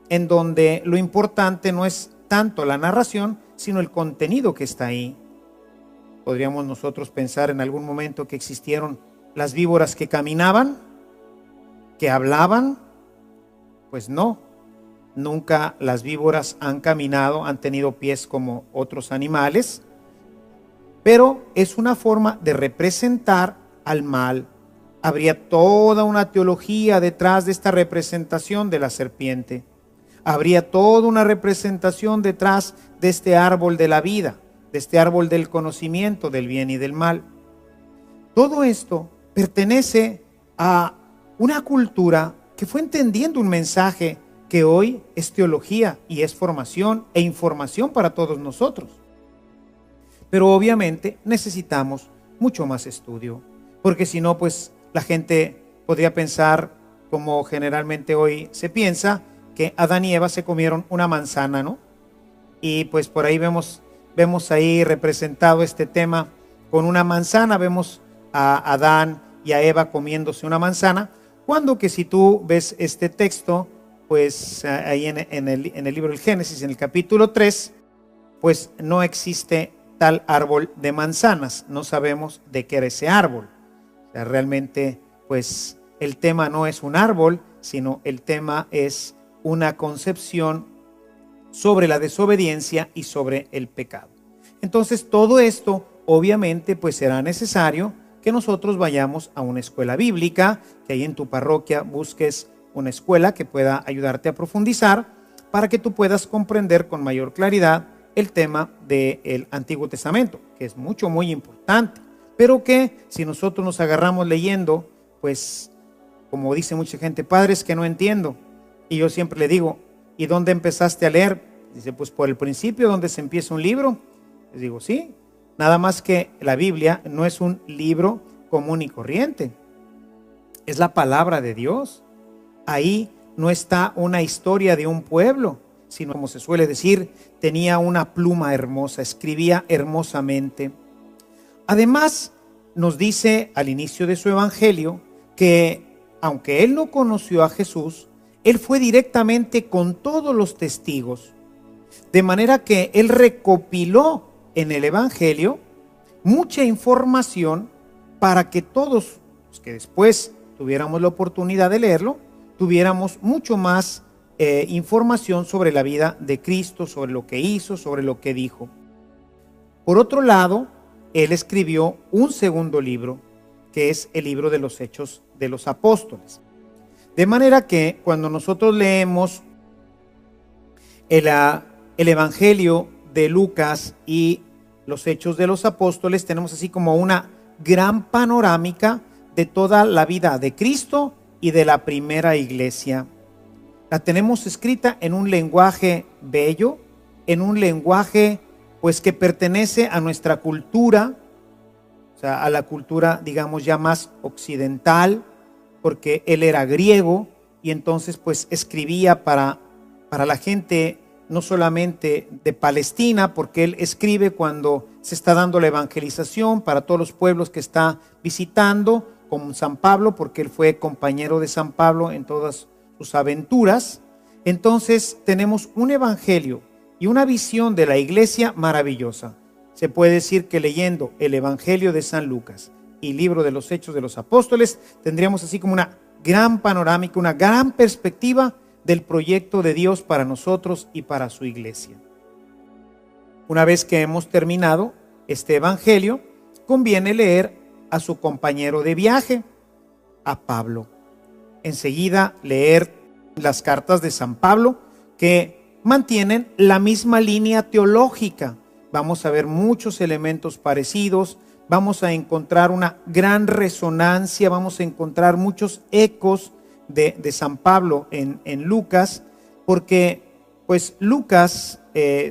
en donde lo importante no es tanto la narración, sino el contenido que está ahí. Podríamos nosotros pensar en algún momento que existieron las víboras que caminaban, que hablaban. Pues no, nunca las víboras han caminado, han tenido pies como otros animales, pero es una forma de representar al mal. Habría toda una teología detrás de esta representación de la serpiente. Habría toda una representación detrás de este árbol de la vida, de este árbol del conocimiento del bien y del mal. Todo esto pertenece a una cultura que fue entendiendo un mensaje que hoy es teología y es formación e información para todos nosotros. Pero obviamente necesitamos mucho más estudio, porque si no, pues la gente podría pensar, como generalmente hoy se piensa, que Adán y Eva se comieron una manzana, ¿no? Y pues por ahí vemos ahí representado este tema con una manzana, vemos a Adán y a Eva comiéndose una manzana, cuando que si tú ves este texto, pues ahí en el libro del Génesis, en el capítulo 3, pues no existe tal árbol de manzanas, no sabemos de qué era ese árbol. O sea, realmente pues el tema no es un árbol, sino el tema es una concepción sobre la desobediencia y sobre el pecado. Entonces todo esto obviamente pues será necesario que nosotros vayamos a una escuela bíblica, que ahí en tu parroquia busques una escuela que pueda ayudarte a profundizar para que tú puedas comprender con mayor claridad el tema del Antiguo Testamento, que es muy importante, pero que si nosotros nos agarramos leyendo pues como dice mucha gente, padre, es que no entiendo. Y yo siempre le digo, ¿y dónde empezaste a leer? Dice, pues por el principio, donde se empieza un libro. Les digo, sí, nada más que la Biblia no es un libro común y corriente. Es la palabra de Dios. Ahí no está una historia de un pueblo, sino, como se suele decir, tenía una pluma hermosa, escribía hermosamente. Además, nos dice al inicio de su evangelio que, aunque él no conoció a Jesús, él fue directamente con todos los testigos, de manera que él recopiló en el evangelio mucha información para que todos los que después tuviéramos la oportunidad de leerlo, tuviéramos mucho más información sobre la vida de Cristo, sobre lo que hizo, sobre lo que dijo. Por otro lado, él escribió un segundo libro, que es el libro de los Hechos de los Apóstoles. De manera que cuando nosotros leemos el Evangelio de Lucas y los Hechos de los Apóstoles, tenemos así como una gran panorámica de toda la vida de Cristo y de la primera iglesia. La tenemos escrita en un lenguaje bello, en un lenguaje pues que pertenece a nuestra cultura, o sea, a la cultura digamos ya más occidental, porque él era griego y entonces pues escribía para la gente no solamente de Palestina, porque él escribe cuando se está dando la evangelización para todos los pueblos que está visitando, como San Pablo, porque él fue compañero de San Pablo en todas sus aventuras. Entonces tenemos un evangelio y una visión de la iglesia maravillosa. Se puede decir que leyendo el Evangelio de San Lucas y libro de los Hechos de los Apóstoles, tendríamos así como una gran panorámica, una gran perspectiva del proyecto de Dios para nosotros y para su iglesia. Una vez que hemos terminado este evangelio, conviene leer a su compañero de viaje, a Pablo. Enseguida leer las cartas de San Pablo, que mantienen la misma línea teológica. Vamos a ver muchos elementos parecidos, vamos a encontrar una gran resonancia, vamos a encontrar muchos ecos de San Pablo en Lucas, porque pues Lucas,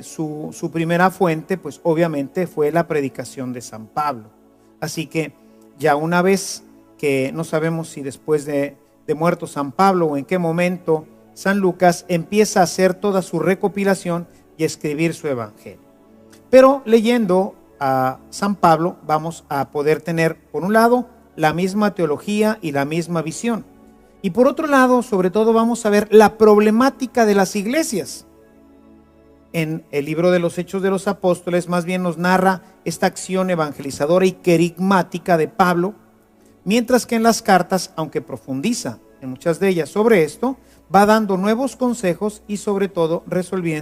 su primera fuente, pues obviamente fue la predicación de San Pablo. Así que ya una vez que no sabemos si después de muerto San Pablo o en qué momento, San Lucas empieza a hacer toda su recopilación y a escribir su evangelio. Pero leyendo a San Pablo vamos a poder tener, por un lado, la misma teología y la misma visión. Y por otro lado, sobre todo, vamos a ver la problemática de las iglesias. En el libro de los Hechos de los Apóstoles, más bien nos narra esta acción evangelizadora y querigmática de Pablo, mientras que en las cartas, aunque profundiza en muchas de ellas sobre esto, va dando nuevos consejos y sobre todo resolviendo